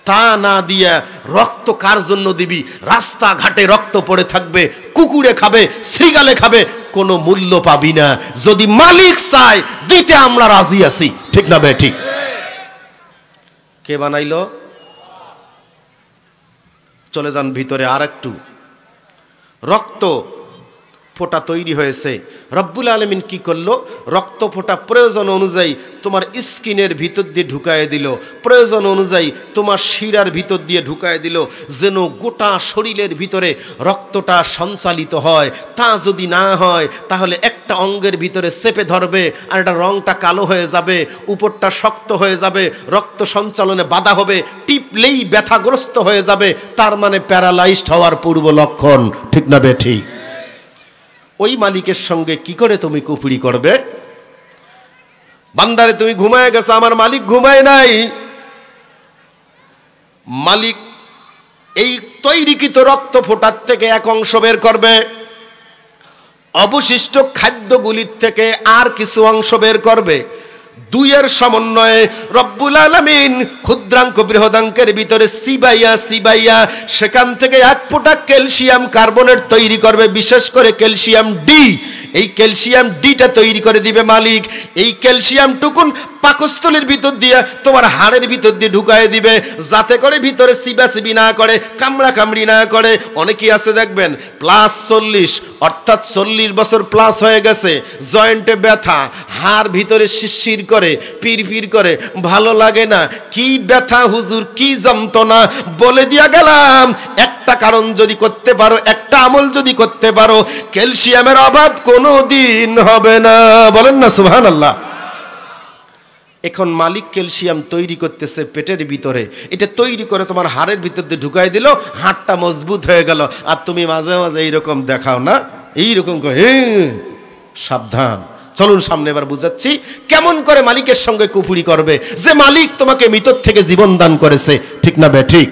তা না দিয়া রক্ত কার জন্য দিবি? রাস্তাঘাটে রক্ত পড়ে থাকবে, কুকুরে খাবে, শ্রীগালে খাবে, কোনো মূল্য পাবি না। যদি মালিক চায় দিতে আমরা রাজি আছি, ঠিক না বে ঠিক? কে বানাইলো? চলে যান ভিতরে। আর একটু রক্ত ফোঁটা তৈরি হয়েছে, রব্বুল আলামিন কি করলো? রক্ত ফোঁটা প্রয়োজন অনুযায়ী তোমার স্কিনের ভিতর দিয়ে ঢুকায় দিল, প্রয়োজন অনুযায়ী তোমার শিরার ভিতর দিয়ে ঢুকায় দিল, যেন গোটা শরীরের ভিতরে রক্তটা সঞ্চালিত হয়। তা যদি না হয় তাহলে একটা অঙ্গের ভিতরে চেপে ধরবে, আর একটা রংটা কালো হয়ে যাবে, উপরটা শক্ত হয়ে যাবে, রক্ত সঞ্চালনে বাধা হবে, টিপলেই ব্যথাগ্রস্ত হয়ে যাবে, তার মানে প্যারালাইজড হওয়ার পূর্ব লক্ষণ, ঠিক না বে ঠিক? ওই মালিকের সঙ্গে কি করে তুমি কুফরি করবে? বান্দারে তুমি ঘুমায় গেছো, আমার মালিক ঘুমায় নাই। মালিক এই তৈরিকৃত রক্ত ফোঁটার থেকে এক অংশ বের করবে, অবশিষ্ট খাদ্যগুলির থেকে আর কিছু অংশ বের করবে। দুইয়ের সমন্বয়ে রব্বুল আলামিন ক্ষুদ্রাঙ্ক বৃহদাঙ্কের ভিতরে সিবাইয়া সিবাইয়া সেখান থেকে 1 ফোঁটা ক্যালসিয়াম কার্বনেট তৈরি করবে, বিশেষ করে ক্যালসিয়াম ডি। এই ক্যালসিয়াম ডিটা তৈরি করে দিবে মালিক। এই ক্যালসিয়াম টুকুন পাকস্থলীর ভিতর দিয়ে তোমার হাড়ের ভিতর দিয়ে ঢুকায় দিবে, যাতে করে ভিতরে সিবাসিবি না করে, কামড়া কামড়ি না করে। অনেকেই আছে দেখবেন +40, অর্থাৎ 40 বছর প্লাস হয়ে গেছে, জয়েন্টে ব্যথা, হাড় ভিতরে শিরশির করে, পিরপির করে, ভালো লাগে না। কি ব্যথা হুজুর, কি যন্ত্রণা? বলে দিয়া গেলাম, একটা কারণ যদি করতে পারো, একটা আমল যদি করতে পারো, ক্যালসিয়ামের অভাব কোনো দিন হবে না। বলেন না সুবহানাল্লাহ। এখন মালিক ক্যালসিয়াম তৈরি করতেছে পেটের ভিতরে, এটা তৈরি করে তোমার হাড়ের ভিতর দিয়ে ঢুকাই দিল, হাড়টা মজবুত হয়ে গেল। আর তুমি মাঝে মাঝে এইরকম দেখাও না, এইরকম করে সাবধান। চলুন সামনে এবার বুঝাচ্ছি কেমন করে মালিকের সঙ্গে কুফরি করবে, যে মালিক তোমাকে মৃত্যুর থেকে জীবন দান করেছে, ঠিক না বে ঠিক?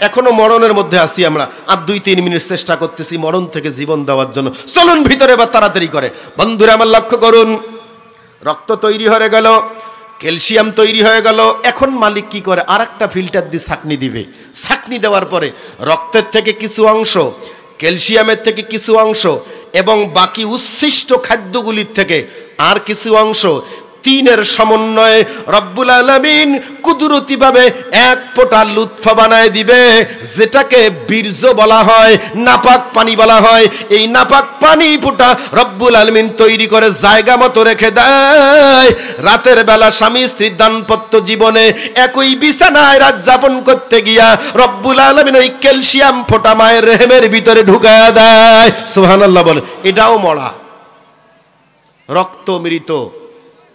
এখনো মরণের মধ্যে আছি আমরা, আর 2-3 মিনিট চেষ্টা করতেছি মরণ থেকে জীবন দেওয়ার জন্য। চলুন ভিতরে এবার তাড়াতাড়ি করে। বন্ধুরা আমার লক্ষ্য করুন, রক্ত তৈরি হয়ে গেল, ক্যালসিয়াম তৈরি হয়ে গেল। এখন মালিক কি করে? আর একটা ফিল্টার দিয়ে ছাঁকনি দিবে। ছাঁকনি দেওয়ার পরে রক্তের থেকে কিছু অংশ, ক্যালসিয়ামের থেকে কিছু অংশ এবং বাকি উচ্ছিষ্ট খাদ্যগুলির থেকে আর কিছু অংশ, 3-এর সমন্বয়ে রব্বুল আলামিন কুদরতিভাবে 1 ফোঁটা লুৎফা বানায় দিবে, যেটাকে বীর্য বলা হয়, নাপাক পানি বলা হয়। এই নাপাক পানি ফোঁটা রব্বুল আলামিন তৈরি করে জায়গা মতো রেখে দেয়। রাতের বেলা স্বামী স্ত্রীর দাম্পত্য জীবনে একই বিছানায় রাত যাপন করতে গিয়া রব্বুল আলামিন ওই ক্যালসিয়াম ফোঁটা মায়ের রেহেমের ভিতরে ঢুকায়া দেয়। সুবহানাল্লাহ বলে। এটাও মরা, রক্ত মৃত,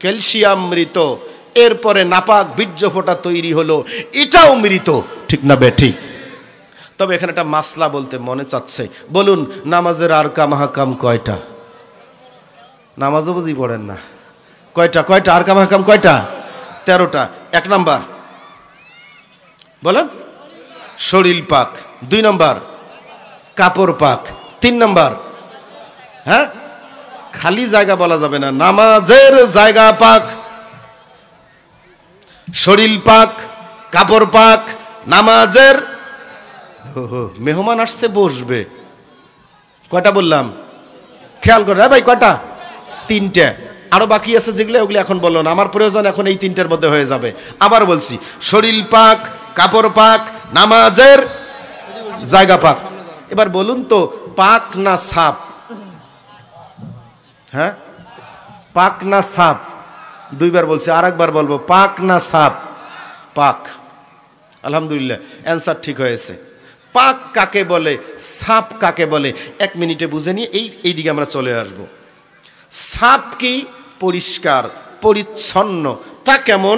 ক্যালসিয়াম মৃত, এরপরে নাপাক বীর্য ফোঁটা তৈরি হলো, এটাও মৃত। ঠিক না বেঠিক? তবে এখানে একটা মাসলা বলতে মনে চাচ্ছে, বলুন নামাজের আর কাম কয়টা? নামাজও বুঝি পড়েন না। কয়টা কয়টা আর কাম কয়টা? 13টা। 1 নাম্বার বলেন শরীর পাক, 2 নাম্বার কাপড় পাক, 3 নাম্বার হ্যাঁ খালি জায়গা বলা যাবে না, নামাজের জায়গা পাক, শরীর পাক, কাপড় পাক, নামাজের। মেহমান আসছে বসবে, কয়টা বললাম খেয়াল করে ভাই? কয়টা? 3টে। আরো বাকি আছে যেগুলো, ওগুলো এখন বললো না, আমার প্রয়োজন এখন এই 3টের মধ্যে হয়ে যাবে। আবার বলছি, শরীর পাক, কাপড় পাক, নামাজের জায়গা পাক। এবার বলুন তো পাক না সাপ? হ্যাঁ পাক না সাপ? 2বার বলছি, আরেকবার বলবো, পাক না সাপ? পাক। আলহামদুলিল্লাহ, অ্যান্সার ঠিক হয়েছে। পাক কাকে বলে, সাপ কাকে বলে, 1 মিনিটে বুঝে নিয়ে এই দিকে আমরা চলে আসব। সাপ কি? পরিষ্কার পরিচ্ছন্ন। তা কেমন?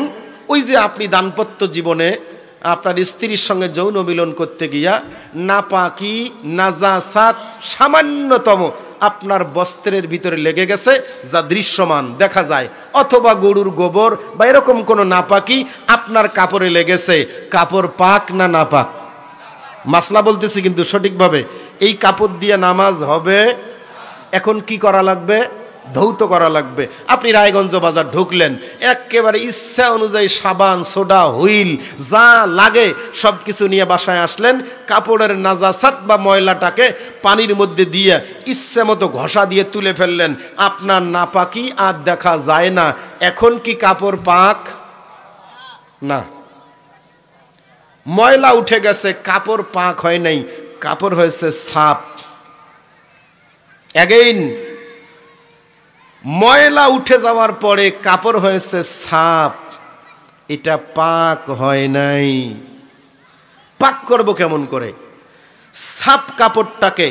ওই যে আপনি দাম্পত্য জীবনে আপনার স্ত্রীর সঙ্গে যৌন মিলন করতে গিয়া নাপাকি নাজাসাত সামান্যতম আপনার বস্ত্রের ভিতরে লেগে গেছে, যা দৃশ্যমান দেখা যায়, অথবা গরুর গোবর বা এরকম কোনো নাপাকি আপনার কাপড়ে লেগেছে, কাপড় পাক না নাপাক? মাসলা বলতেছি কিন্তু সঠিকভাবে। এই কাপড় দিয়ে নামাজ হবে। এখন কি করা লাগবে? ধৌত করা লাগবে। আপনি রায়গঞ্জ বাজার ঢুকলেন, একেবারে ইচ্ছা অনুযায়ী সাবান, সোডা, হুইল যা লাগে সব কিছু নিয়ে বাসায় আসলেন, কাপড়ের নাজাসাত বা ময়লাটাকে পানির মধ্যে দিয়ে ইচ্ছা মতো ঘষা দিয়ে তুলে ফেললেন, আপনার নাপাকি আর দেখা যায় না। এখন কি কাপড় পাক? না, ময়লা উঠে গেছে, কাপড় পাক হয় নাই, কাপড় হয়েছে সাপ। এগেইন ময়লা উঠে যাওয়ার পরে কাপড় হয়েছে সাপ, এটা পাক হয় নাই। পাক করব কেমন করে? সাপ কাপড়টাকে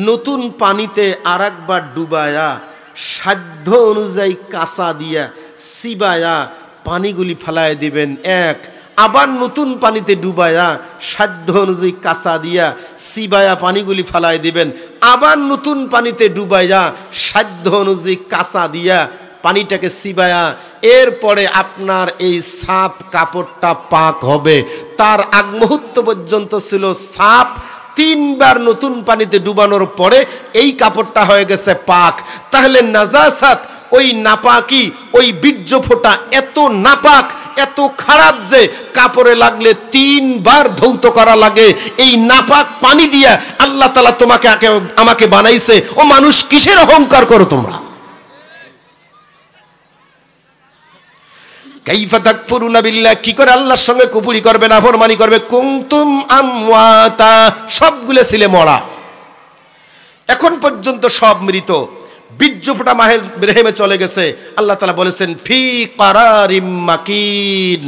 নতুন পানিতে আরেকবার ডুবায়া, সাধ্য অনুযায়ী কাঁচা দিয়া চিবায়া পানিগুলি ফেলায় দিবেন 1, আবার নতুন পানিতে ডুবায়া সাধ্য অনুযায়ী কাঁচা দিয়া চিবায়া পানিগুলি ফেলায় দিবেন, আবার নতুন পানিতে ডুবাইয়া সাধ্য অনুযায়ী কাঁচা দিয়া পানিটাকে চিবায়া, এরপরে আপনার এই সাপ কাপড়টা পাক হবে। তার আগ মুহূর্ত পর্যন্ত ছিল সাপ, 3বার নতুন পানিতে ডুবানোর পরে এই কাপড়টা হয়ে গেছে পাক। তাহলে নাজাসাত, ওই নাপাকি, ওই বীর্য ফোঁটা এত নাপাক, এত খারাপ যে কাপড়ে লাগলে 3বার ধৌত করা লাগে। এই নাপাক পানি দিয়া আল্লাহ তাআলা তোমাকে আমাকে বানাইছে। ও মানুষ, কিসের অহংকার করো তোমরা? কাইফা তাকফুরুনা বিল্লাহ, কি করে আল্লাহর সঙ্গে কুফরি করবে, নাফরমানি করবে? কুনতুম আমওয়াতা, সবগুলো ছিলে মরা, এখন পর্যন্ত সব মৃত। বীর্য ফোঁটা মাহে রেহেমে চলে গেছে। আল্লাহ তাআলা বলেছেন ফি কারারিম মাকিন,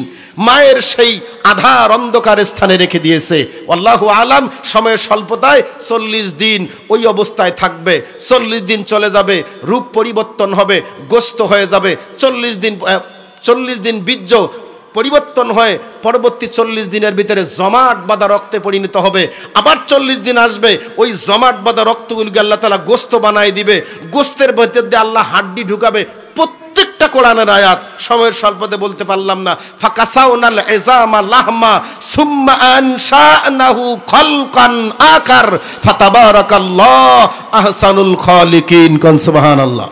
মায়ের সেই আধার অন্ধকার স্থানে রেখে দিয়েছে। আল্লাহু আলাম, সময়ের স্বল্পতায় 40 দিন ওই অবস্থায় থাকবে। 40 দিন চলে যাবে, রূপ পরিবর্তন হবে, গোস্ত হয়ে যাবে। 40 দিন বীর্য পরিবর্তন হয়ে পরবর্তী 40 দিনের ভিতরে জমাট বাঁধা রক্তে পরিণত হবে। আবার 40 দিন আসবে, ওই জমাট বাঁধা রক্তগুলিকে আল্লাহ তাআলা গোস্ত বানায় দিবে। গোস্তের ভিতর দিয়ে আল্লাহ হাড্ডি ঢুকাবে। প্রত্যেকটা কোরআনের আয়াত, সময়ের স্বল্পতে বলতে পারলাম না। ফাকাসাউনাল ইজামা লাহমা সুম্মা আনশানাহু খালকান আকার ফাতাবারাকাল্লাহ আহসানুল খালিকিন। কোন সুবহানাল্লাহ।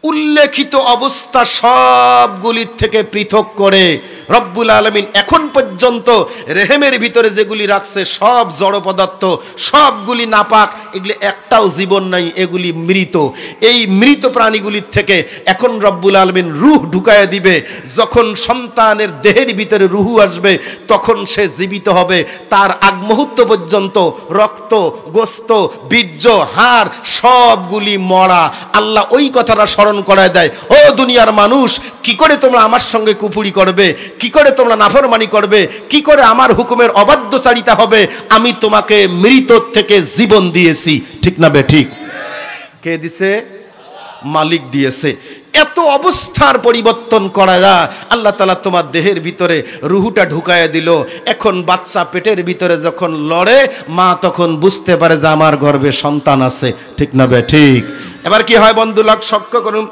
উল্লেখিত অবস্থা সবগুলির থেকে পৃথক করে রব্বুল আলামিন এখন পর্যন্ত রেহেমের ভিতরে যেগুলি রাখছে সব জড় পদার্থ, সবগুলি নাপাক, এগুলি একটাও জীবন নাই, এগুলি মৃত। এই মৃত প্রাণীগুলির থেকে এখন রব্বুল আলামিন রূহ ঢুকায়া দিবে। যখন সন্তানের দেহের ভিতরে রূহ আসবে তখন সে জীবিত হবে। তার আগ মুহূর্ত পর্যন্ত রক্ত, গোস্ত, বীর্য, হাড় সবগুলি মরা। আল্লাহ ওই কথাটা স্মরণ করায় দেয়, ও দুনিয়ার মানুষ, কি করে তোমরা আমার সঙ্গে কুফরি করবে, কি করে তোমরা নাফরমানি করবে, কি করে আমার হুকুমের অবাধ্যচারিতা হবে? আমি তোমাকে মৃত থেকে জীবন দিয়েছি, ঠিক না বে ঠিক? কে দিছে? মালিক দিয়েছে। এত অবস্থার পরিবর্তন করা যায়। আল্লাহ তাআলা তোমার দেহের ভিতরে রুহুটা ঢুকায় দিল। এখন বাচ্চা পেটের ভিতরে যখন লড়ে, মা তখন বুঝতে পারে যে আমার গর্ভে সন্তান আছে। ঠিক না বে ঠিক? এবার কি হয় বন্ধু, লাখ সক্ষ করুন,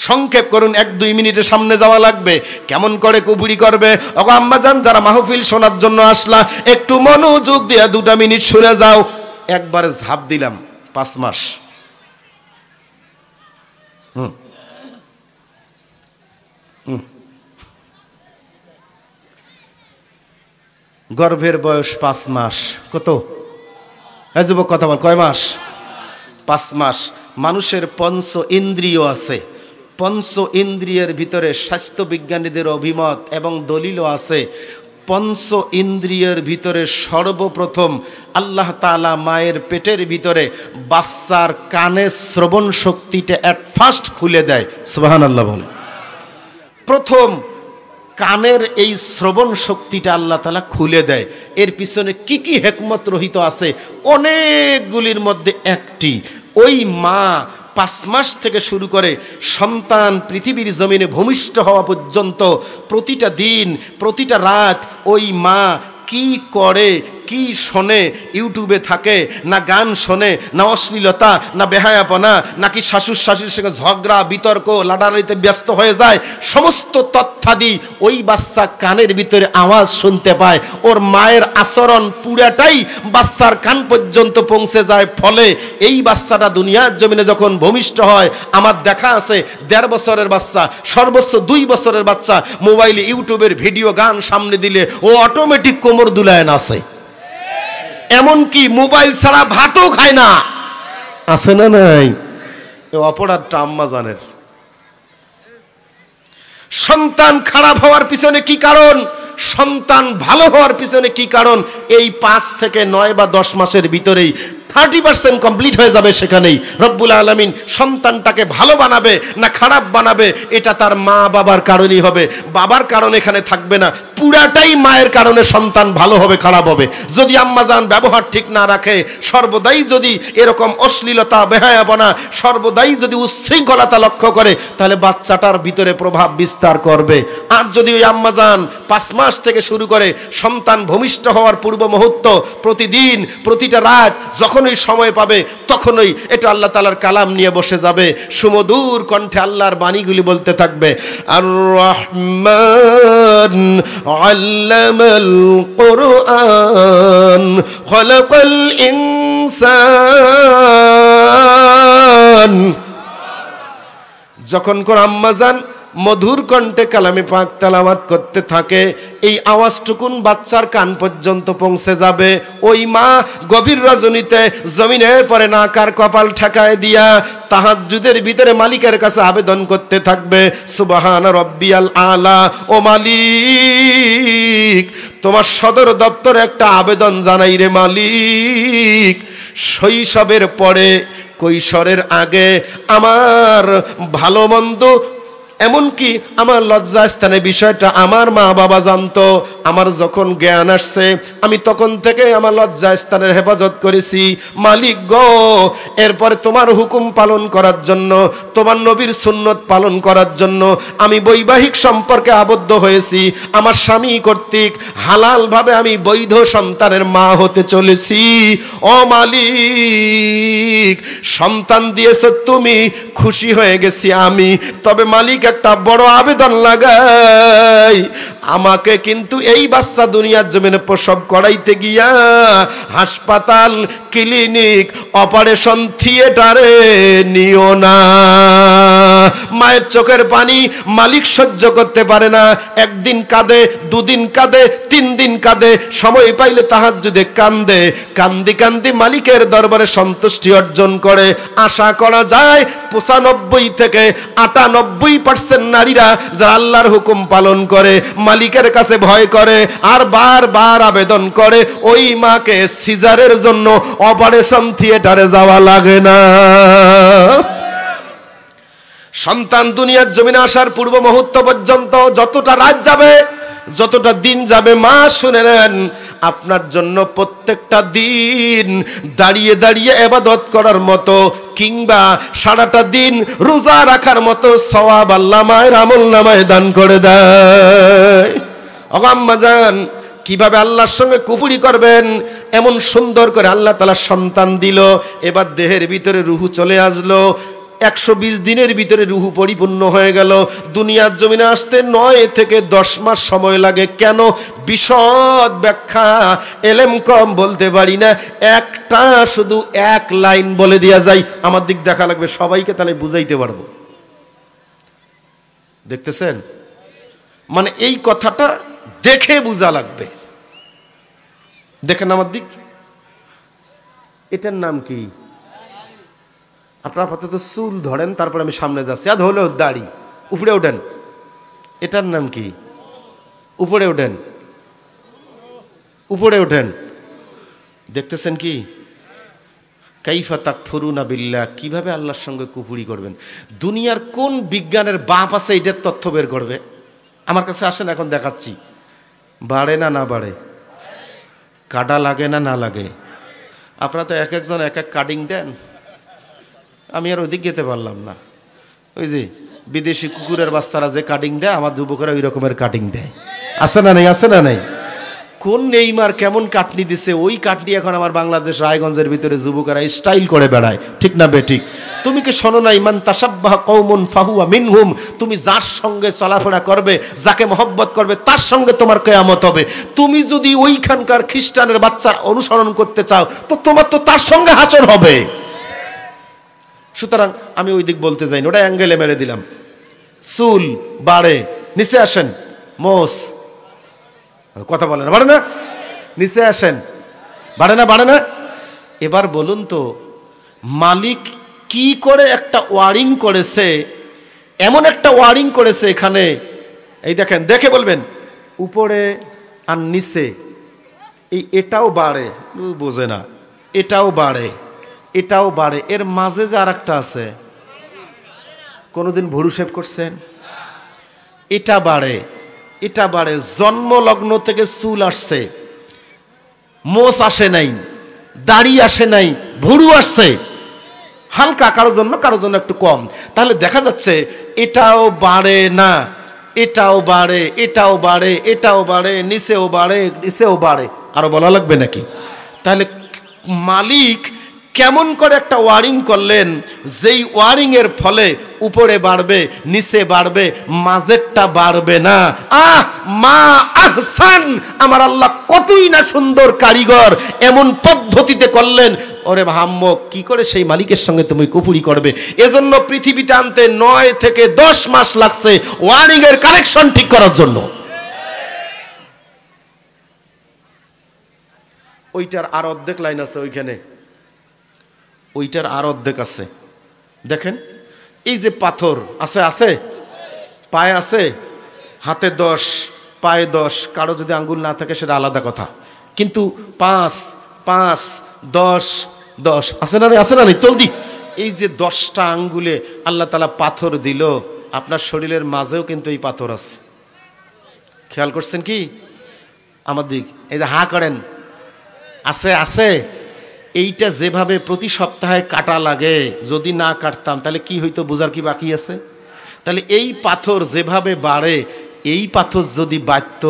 সংক্ষেপ করুন, 1-2 মিনিটের সামনে যাওয়া লাগবে। কেমন করে কুপুরি করবে? ওগো আম্মাজান, যারা মাহফিল শোনার জন্য আসলা, একটু মনোযোগ দিয়ে 2 মিনিট শুনে যাও। একবারে ঝাঁপ দিলাম 5 মাস। গর্ভের বয়স 5 মাস। কত? হ্যাঁ যুবক, কথা বল, কয় মাস? 5 মাস। মানুষের পঞ্চ ইন্দ্রিয় আছে। পঞ্চ ইন্দ্রিয়ের ভিতরে স্বাস্থ্য বিজ্ঞানীদের অভিমত এবং দলিলও আছে। পঞ্চ ইন্দ্রিয়ের ভিতরে সর্বপ্রথম আল্লাহ তাআলা মায়ের পেটের ভিতরে বাচ্চার কানে শ্রবণ শক্তিটা এট ফার্স্ট খুলে দেয়। সুবহানাল্লাহ বলে। প্রথম কানের এই শ্রবণ শক্তিটা আল্লাহ তাআলা খুলে দেয়। এর পিছনে কি কি হিকমত রহিত আছে, অনেকগুলির মধ্যে একটি, ওই মা 5 মাস থেকে শুরু করে সন্তান পৃথিবীর জমিনে ভূমিষ্ঠ হওয়া পর্যন্ত প্রতিটা দিন, প্রতিটা রাত ওই মা কি করে, কি শোনে, ইউটিউবে থাকে না গান শোনে, না অশ্লীলতা, না বেহায়াপনা, নাকি শাশুড় শাশুড়ির সঙ্গে ঝগড়া বিতর্ক লাড়ালাড়িতে ব্যস্ত হয়ে যায়, সমস্ত তথ্যাদি ওই বাচ্চা কানের ভিতরে আওয়াজ শুনতে পায়। ওর মায়ের আচরণ পুরাটাই বাচ্চার কান পর্যন্ত পৌঁছে যায়। ফলে এই বাচ্চাটা দুনিয়ার জমিনে যখন ভূমিষ্ঠ হয়, আমার দেখা আছে 1.5 বছরের বাচ্চা, সর্বোচ্চ 2 বছরের বাচ্চা মোবাইলে ইউটিউবের ভিডিও গান সামনে দিলে ও অটোমেটিক কোমর দুলায় নাচে। এমনকি মোবাইল ছাড়া ভাতও খায় না। আছে না নাই? এই অপরাধটা আম্মা জানের। সন্তান খারাপ হওয়ার পিছনে কি কারণ, সন্তান ভালো হওয়ার পিছনে কি কারণ, এই 5 থেকে 9 বা 10 মাসের ভিতরেই 30% কমপ্লিট হয়ে যাবে। সেখানেই রব্বুল আলামিন সন্তানটাকে ভালো বানাবে না খারাপ বানাবে, এটা তার মা বাবার কারণেই হবে। বাবার কারণ এখানে থাকবে না, পুরাটাই মায়ের কারণে সন্তান ভালো হবে খারাপ হবে। যদি আম্মাজান ব্যবহার ঠিক না রাখে, সর্বদাই যদি এরকম অশ্লীলতা বেহায়াপনা, সর্বদাই যদি উচ্ছৃঙ্খলতা লক্ষ্য করে, তাহলে বাচ্চাটার ভিতরে প্রভাব বিস্তার করবে। আর যদি ওই আম্মাজান 5 মাস থেকে শুরু করে সন্তান ভূমিষ্ঠ হওয়ার পূর্ব মুহূর্ত, প্রতিদিন প্রতিটা রাত যখন ওই সময় পাবে, তখনই এটা আল্লাহ তাআলার কালাম নিয়ে বসে যাবে, সুমধুর কণ্ঠে আল্লাহর বাণীগুলি বলতে থাকবে। আর রহমান আল্লামাল কুরআন খালাকাল ইনসান। যখন কোন আম্মাজান মধুর কণ্ঠে কালামে পাক তেলাওয়াত করতে থাকে, এই আওয়াজটুকুন বাচ্চার কান পর্যন্ত পৌঁছে যাবে। ওই মা গভীর রজনীতে জমিনের পরে নাকার কপাল ঠেকায় দিয়া তাহাজ্জুদের ভিতরে মালিকের কাছে আবেদন করতে থাকবে, সুবহান রব্বিয়াল আলা। ও মালিক, তোমার সদর দপ্তরে একটা আবেদন জানাই রে মালিক। শৈশবের পরে, কৈশোরের আগে আমার ভালো মন্দ, এমনকি আমার লজ্জাস্থানে বিষয়টা আমার মা বাবা জানতো। আমার যখন জ্ঞান আসছে, আমি তখন থেকে আমার লজ্জাস্থানের হেফাজত করেছি। মালিক গো, এরপরে তোমার হুকুম পালন করার জন্য, তোমার নবীর সুন্নত পালন করার জন্য আমি বৈবাহিক সম্পর্কে আবদ্ধ হয়েছি। আমার স্বামী কর্তৃক হালালভাবে আমি বৈধ সন্তানের মা হতে চলেছি। ও মালিক, সন্তান দিয়েছো তুমি, খুশি হয়ে গেছি আমি। তবে মালিক, একটা বড় আবেদন লাগাই, আমাকে কিন্তু এই বাচ্চা দুনিয়ার জমিনে প্রসব করাইতে গিয়া হাসপাতাল, ক্লিনিক, অপারেশন থিয়েটারে নিও না। মায়ের চোখের পানি মালিক সহ্য করতে পারে না। 1 দিন কাঁদে, 2 দিন কাঁদে, 3 দিন কাঁদে, সময় পাইলে তাহাজ্জুদে কান্দে। কান্দি কান্দি মালিকের দরবারে সন্তুষ্টি অর্জন করে। আশা করা যায় 95 থেকে 98% নারীরা যারা আল্লাহর হুকুম পালন করে, মালিকের কাছে ভয় করে আর বারবার আবেদন করে, ওই মাকে সিজারের জন্য অপারেশন থিয়েটারে যাওয়া লাগে না। সন্তান দুনিয়ার জমিনে আসার পূর্ব মুহূর্ত পর্যন্ত যতটা রাত যাবে, যতটা দিন যাবে মা শুনে নেন, আপনার জন্য প্রত্যেকটা দিন দাঁড়িয়ে দাঁড়িয়ে ইবাদত করার মতো কিংবা সারাটা দিন রোজা রাখার মতো সওয়াব আল্লাহ মায়ের আমলনামায় দান করে দেয়। ওগো আম্মা জান, কিভাবে আল্লাহর সঙ্গে কুফরি করবেন? এমন সুন্দর করে আল্লাহ তাআলা সন্তান দিল, এবার দেহের ভিতরে রূহ চলে আসলো, 120 দিনের ভিতরে রূহ পরিপূর্ণ হয়ে গেল। দুনিয়ার জমিনে আসতে 9 থেকে 10 মাস সময় লাগে। কেন? বিশদ ব্যাখ্যা এলেম কম, বলতে পারি না, একটা শুধু এক লাইন বলে দেয়া যায়। আমার দিক দেখা লাগবে, সবাইকে তাহলে বুঝাইতে পারবো। দেখতেছেন, মানে এই কথাটা দেখে বোঝা লাগবে। দেখেন আমার দিক, এটার নাম কি? আপনার আপাতত চুল ধরেন, তারপর আমি সামনে যাচ্ছি। আর হলো দাড়ি, উপরে ওঠেন। এটার নাম কি? উপরে ওঠেন, উপরে ওঠেন। দেখতেছেন কি? কাইফা তাকফুরুনা বিল্লাহ, কিভাবে আল্লাহর সঙ্গে কুফরি করবেন? দুনিয়ার কোন বিজ্ঞানের বাপ আছে এটার তথ্য বের করবে? আমার কাছে আসেন, এখন দেখাচ্ছি। বাড়ে না না বাড়ে? কাটা লাগে না না লাগে? আপনারা তো এক একজন এক এক কাটিং দেন, আমি আর ওইদিক যেতে পারলাম না। ওই যে বিদেশি কুকুরের বাচ্চারা যে কাটিং দেয়, আমার যুবকেরা ওই রকমের কাটিং দেয়। আছে না নেই? আছে না নেই? কোন নেইমার কেমন কাটনি দিছে, ওই কাটনি এখন আমার বাংলাদেশ রায়গঞ্জের ভিতরে যুবকেরা স্টাইল করে বেড়ায়। ঠিক না বেঠিক? তুমি কি শোনো না, ইমান তাসাব্বাহা কওমুন ফাহুয়া মিনহুম, তুমি যার সঙ্গে চলাফেরা করবে, যাকে মহব্বত করবে, তার সঙ্গে তোমার কিয়ামত হবে। তুমি যদি ওইখানকার খ্রিস্টানের বাচ্চার অনুসরণ করতে চাও, তো তোমার তো তার সঙ্গে হাসর হবে। সুতরাং আমি ওই দিক বলতে যাইনি, ওটা অ্যাঙ্গেলে মেরে দিলাম। চুল বাড়ে, নিচে আসেন। মোস, কথা বলেন, বাড়ে না? নিচে আসেন, বাড়ে না? বাড়ে না? এবার বলুন তো, মালিক কি করে একটা ওয়ারিং করেছে, এমন একটা ওয়ারিং করেছে এখানে, এই দেখেন, দেখে বলবেন উপরে আর নিচে, এটাও বাড়ে, বোঝে না, এটাও বাড়ে, এটাও বাড়ে, এর মাঝে যে আর একটা আছে, কোনোদিন ভুরু শেভ করছেন? এটা বাড়ে, এটা বাড়ে। জন্মলগ্ন থেকে চুল আসছে, মোচ আসে নাই, দাড়ি আসে নাই, ভুরু আসছে হালকা, কারোর জন্য একটু কম। তাহলে দেখা যাচ্ছে এটাও বাড়ে না, এটাও বাড়ে, এটাও বাড়ে, এটাও বাড়ে, নিচেও বাড়ে, নিচেও বাড়ে। আরো বলা লাগবে নাকি? তাহলে মালিক কেমন করে একটা ওয়ারিং করলেন, যেই ওয়ারিং এর ফলে উপরে বাড়বে, নিচে বাড়বে, মাঝেরটা বাড়বে না। মা আহসান, আমার আল্লাহ কতই না সুন্দর কারিগর, এমন পদ্ধতিতে করলেন। ওরে ভাম্মক, কি করে সেই মালিকের সঙ্গে তুমি কুফরি করবে? এজন্য পৃথিবীতে আনতে 9 থেকে 10 মাস লাগছে ওয়ারিং এর কানেকশন ঠিক করার জন্য। ওইটার আর অর্ধেক লাইন আছে ওইখানে, ওইটার আর অর্ধেক আছে। দেখেন, এই যে পাথর আছে, আছে পায়ে আছে, হাতে 10, পায়ে 10, কারো যদি আঙ্গুল না থাকে সেটা আলাদা কথা, কিন্তু 5, 5, 10, 10 আছে না? আছে না? জলদি, এই যে 10টা আঙ্গুলে আল্লাহ তাআলা পাথর দিল, আপনার শরীরের মাঝেও কিন্তু এই পাথর আছে। খেয়াল করছেন কি? আমার দিক, এই যে হা করেন, আছে আছে। এইটা যেভাবে প্রতি সপ্তাহে কাটা লাগে, যদি না কাটতাম তাহলে কি হইতো, বোঝার কি বাকি আছে? তাহলে এই পাথর যেভাবে বাড়ে, এই পাথর যদি বাড়ত,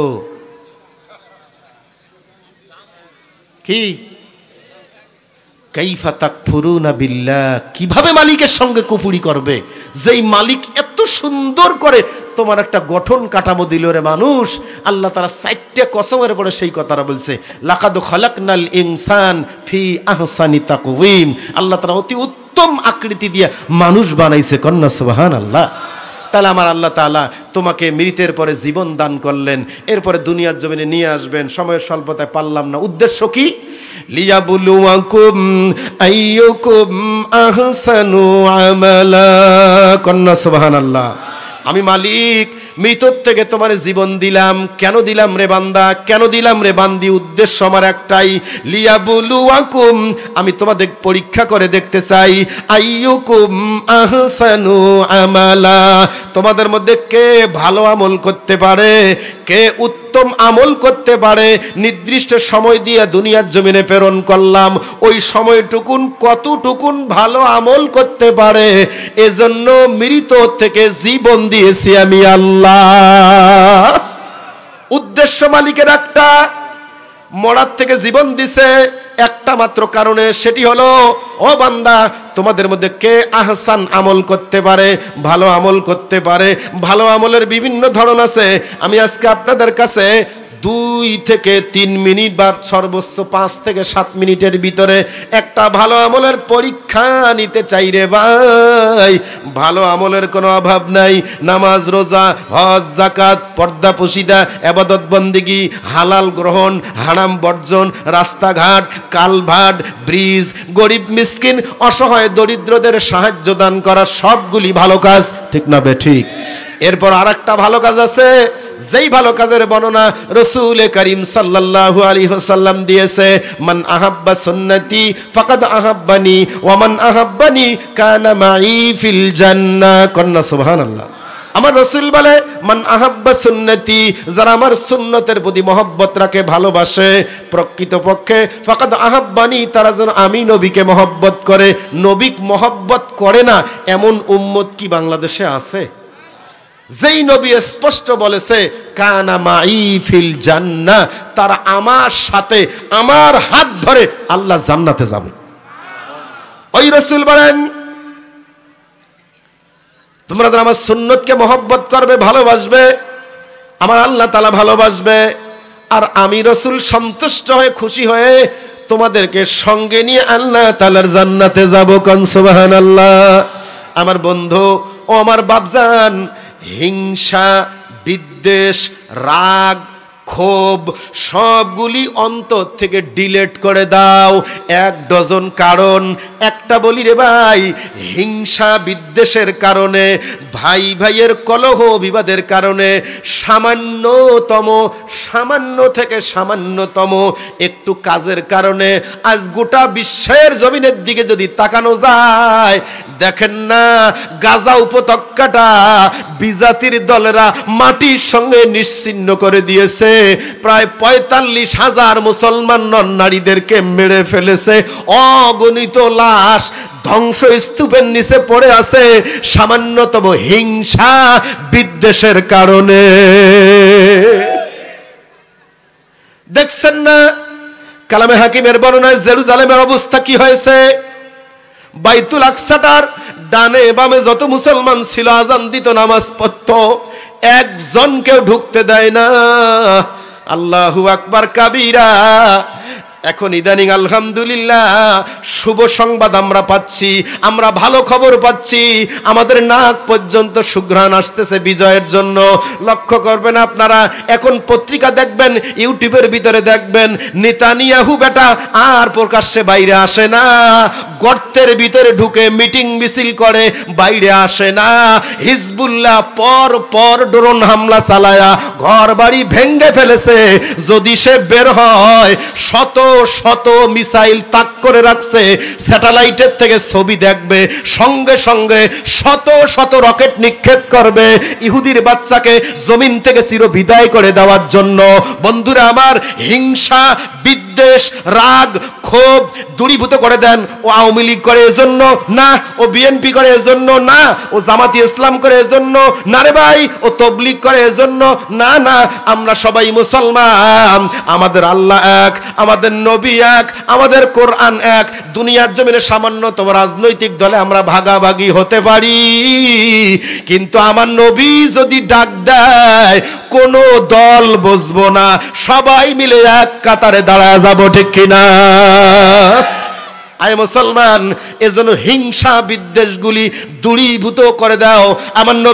কি কাইফা তাকফুরুনা বিল্লাহ, কিভাবে মালিকের সঙ্গে কুফরি করবে? যেই মালিক এত সুন্দর করে তোমার একটা গঠন কাঠামো দিল রে মানুষ, আল্লাহ তাআলা 4টা কসমের পরে সেই কথাটা বলছে, লাকাদ খালাকনাল ইনসান ফি আহসানি তাকওয়িম। আল্লাহ তাআলা অতি উত্তম আকৃতি দিয়ে মানুষ বানাইছে, কন্যা সুবহানাল্লাহ। তাহলে আমার আল্লাহ তাআলা তোমাকে মৃতের পরে জীবন দান করলেন, এরপরে দুনিয়ার জমিনে নিয়ে আসবেন। সময়ের স্বল্পতায় পারলাম না। উদ্দেশ্য কি? লিয়াবলুয়াকুম আইয়ুকুম আহসানু আমালা, কন্যা সুবহানাল্লাহ। আমি মালিক মৃতর থেকে তোমার জীবন দিলাম। কেন দিলাম রে বান্দা, কেন দিলাম রে বান্দি? উদ্দেশ্য আমার একটাই, লিয়াবলুয়াকুম, আমি তোমাদের পরীক্ষা করে দেখতে চাই, আইয়ুকুম আহসানু আমালা, তোমাদের মধ্যে কে ভালো আমল করতে পারে, কে উত্তম আমল করতে পারে, নির্দিষ্ট সময় দিয়ে দুনিয়ার জমিনে প্রেরণ করলাম, ওই সময়টুকুন কতটুকুন ভালো আমল করতে পারে, এজন্য মৃত থেকে জীবন দিয়েছি আমি আল্লাহ। উদ্দেশ্য মালিকের একটা, মরার থেকে জীবন দিছে একটা মাত্র কারণে, সেটি হলো ও বান্দা তোমাদের মধ্যে কে আহসান আমল করতে পারে, ভালো আমল করতে পারে। ভালো আমলের বিভিন্ন ধরন আছে। আমি আজকে আপনাদের কাছে 2 থেকে 3 মিনিট বা সর্বোচ্চ 5 থেকে 7 মিনিটের ভিতরে একটা ভালো আমলের পরীক্ষা নিতে চাই রে ভাই। ভালো আমলের কোনো অভাব নাই। নামাজ, রোজা, হজ, যাকাত, পর্দা পশিদা, ইবাদত বন্দেগী, হালাল গ্রহণ, হারাম বর্জন, রাস্তাঘাট, কালভার্ট, ব্রিজ, গরিব মিসকিন অসহায় দরিদ্রদের সাহায্য দান করা, সবগুলি ভালো কাজ, ঠিক না বেঠিক? এরপর আরেকটা ভালো কাজ আছে, যেই ভালো কাজের বর্ণনা রাসূল করিম সাল্লাল্লাহু আলাইহি ওয়াসাল্লাম দিয়েছে, মান আহাব্বা সুন্নতি ফাকাদ আহাব্বানি ওয়া মান আহাব্বানি কানা মাই ফিল জান্নাহ। কন্না সুবহানাল্লাহ। আমার রাসূল বলে, মান আহাব্বা সুন্নতি, যারা আমার সুন্নতের প্রতি মহব্বত রাখে, ভালোবাসে, প্রকৃতপক্ষে ফাকাদ আহাব্বানি, তারা যেন আমি নবীকে মহব্বত করে। নবীকে মহব্বত করে না এমন উম্মত কি বাংলাদেশে আছে? যেই নবী স্পষ্ট বলেছে কানা মাই ফিল জান্নাহ, তারা আমার সাথে আমার হাত ধরে আল্লাহ জান্নাতে যাবে। ওই রাসূল বলেন, তোমরা যারা আমার সুন্নতকে মহব্বত করবে, ভালোবাসবে, আমার আল্লাহ তাআলা ভালোবাসবে, আর আমি রাসূল সন্তুষ্ট হয়ে খুশি হয়ে তোমাদেরকে সঙ্গে নিয়ে আল্লাহ তাআলার জান্নাতে যাব। কোন সুবহানাল্লাহ। আমার বন্ধু ও আমার বাপজান, হিংসা, বিদ্বেষ, রাগ, ক্ষোভ সবগুলি অন্তর থেকে ডিলিট করে দাও। 1 ডজন কারণ, একটা বলি রে ভাই, হিংসা বিদ্বেষের কারণে, ভাই ভাইয়ের কলহ বিবাদের কারণে, সামান্য থেকে সামান্যতম একটু কাজের কারণে আজ গোটা বিশ্বের জমিনের দিকে যদি তাকানো যায়, দেখেন না গাজা উপত্যকাটা বিজাতির দলেরা মাটির সঙ্গে নিশ্চিহ্ন করে দিয়েছে। প্রায় 45,000 মুসলমান নারীদেরকে মেরে ফেলেছে। অগণিত লাশ ধ্বংসস্তূপের নিচে পড়ে আছে সামান্যতম হিংসা বিদ্বেষের কারণে। দেখছেন না কালামে হাকিমের বর্ণনায় জেরুজালেমের অবস্থা কি হয়েছে? বাইতুল আকসাটার ডানে বামে যত মুসলমান ছিল আজান দিত, নামাজ পড়তো, একজনকেও ঢুকতে দেয় না। আল্লাহু আকবার কাবীরা। এখন ইদানিং আলহামদুলিল্লাহ শুভ সংবাদ আমরা পাচ্ছি, আমরা ভালো খবর পাচ্ছি, আমাদের নাক পর্যন্ত সুঘ্রাণ আসতেছে বিজয়ের জন্য। লক্ষ্য করবেন আপনারা, এখন পত্রিকা দেখবেন, ইউটিউবের ভিতরে দেখবেন, নেতানিয়াহু বেটা আর প্রকাশ্যে বাইরে আসে না, গর্তের ভিতরে ঢুকে মিটিং মিছিল করে, বাইরে আসে না। হিজবুল্লাহ পর ড্রোন হামলা চালায়া ঘর বাড়ি ভেঙে ফেলেছে। যদি সে বের হয়, শত শত মিসাইল তাক করে রাখছে, স্যাটেলাইটের থেকে ছবি দেখবে, সঙ্গে সঙ্গে শত শত রকেট নিক্ষেপ করবে ইহুদির বাচ্চাকে জমিন থেকে চির বিদায় করে দেওয়ার জন্য। বন্ধুরা আমার, হিংসা, বিদ্বেষ, রাগ, ক্ষোভ দূরীভূত করে দেন। ও আওয়ামী লীগ করে এজন্য না, ও বিএনপি করে এজন্য না, ও জামাতি ইসলাম করে এজন্য না রে ভাই, ও তবলিগ করে এজন্য না। না, আমরা সবাই মুসলমান, আমাদের আল্লাহ এক, আমাদের নবী এক, আমাদের কোরআন এক। দুনিয়ার জমিনে সামান্যতম রাজনৈতিক দলে আমরা ভাগাভাগি হতে পারি, কিন্তু আমার নবী যদি ডাক দেয় কোনো দল বুঝবো না, সবাই মিলে এক কাতারে দাঁড়ায় যাব, ঠিক কিনা? আয় মুসলমান, এজন্য হিংসা বিদ্বেষগুলি দূরীভূত করে দাও। আমার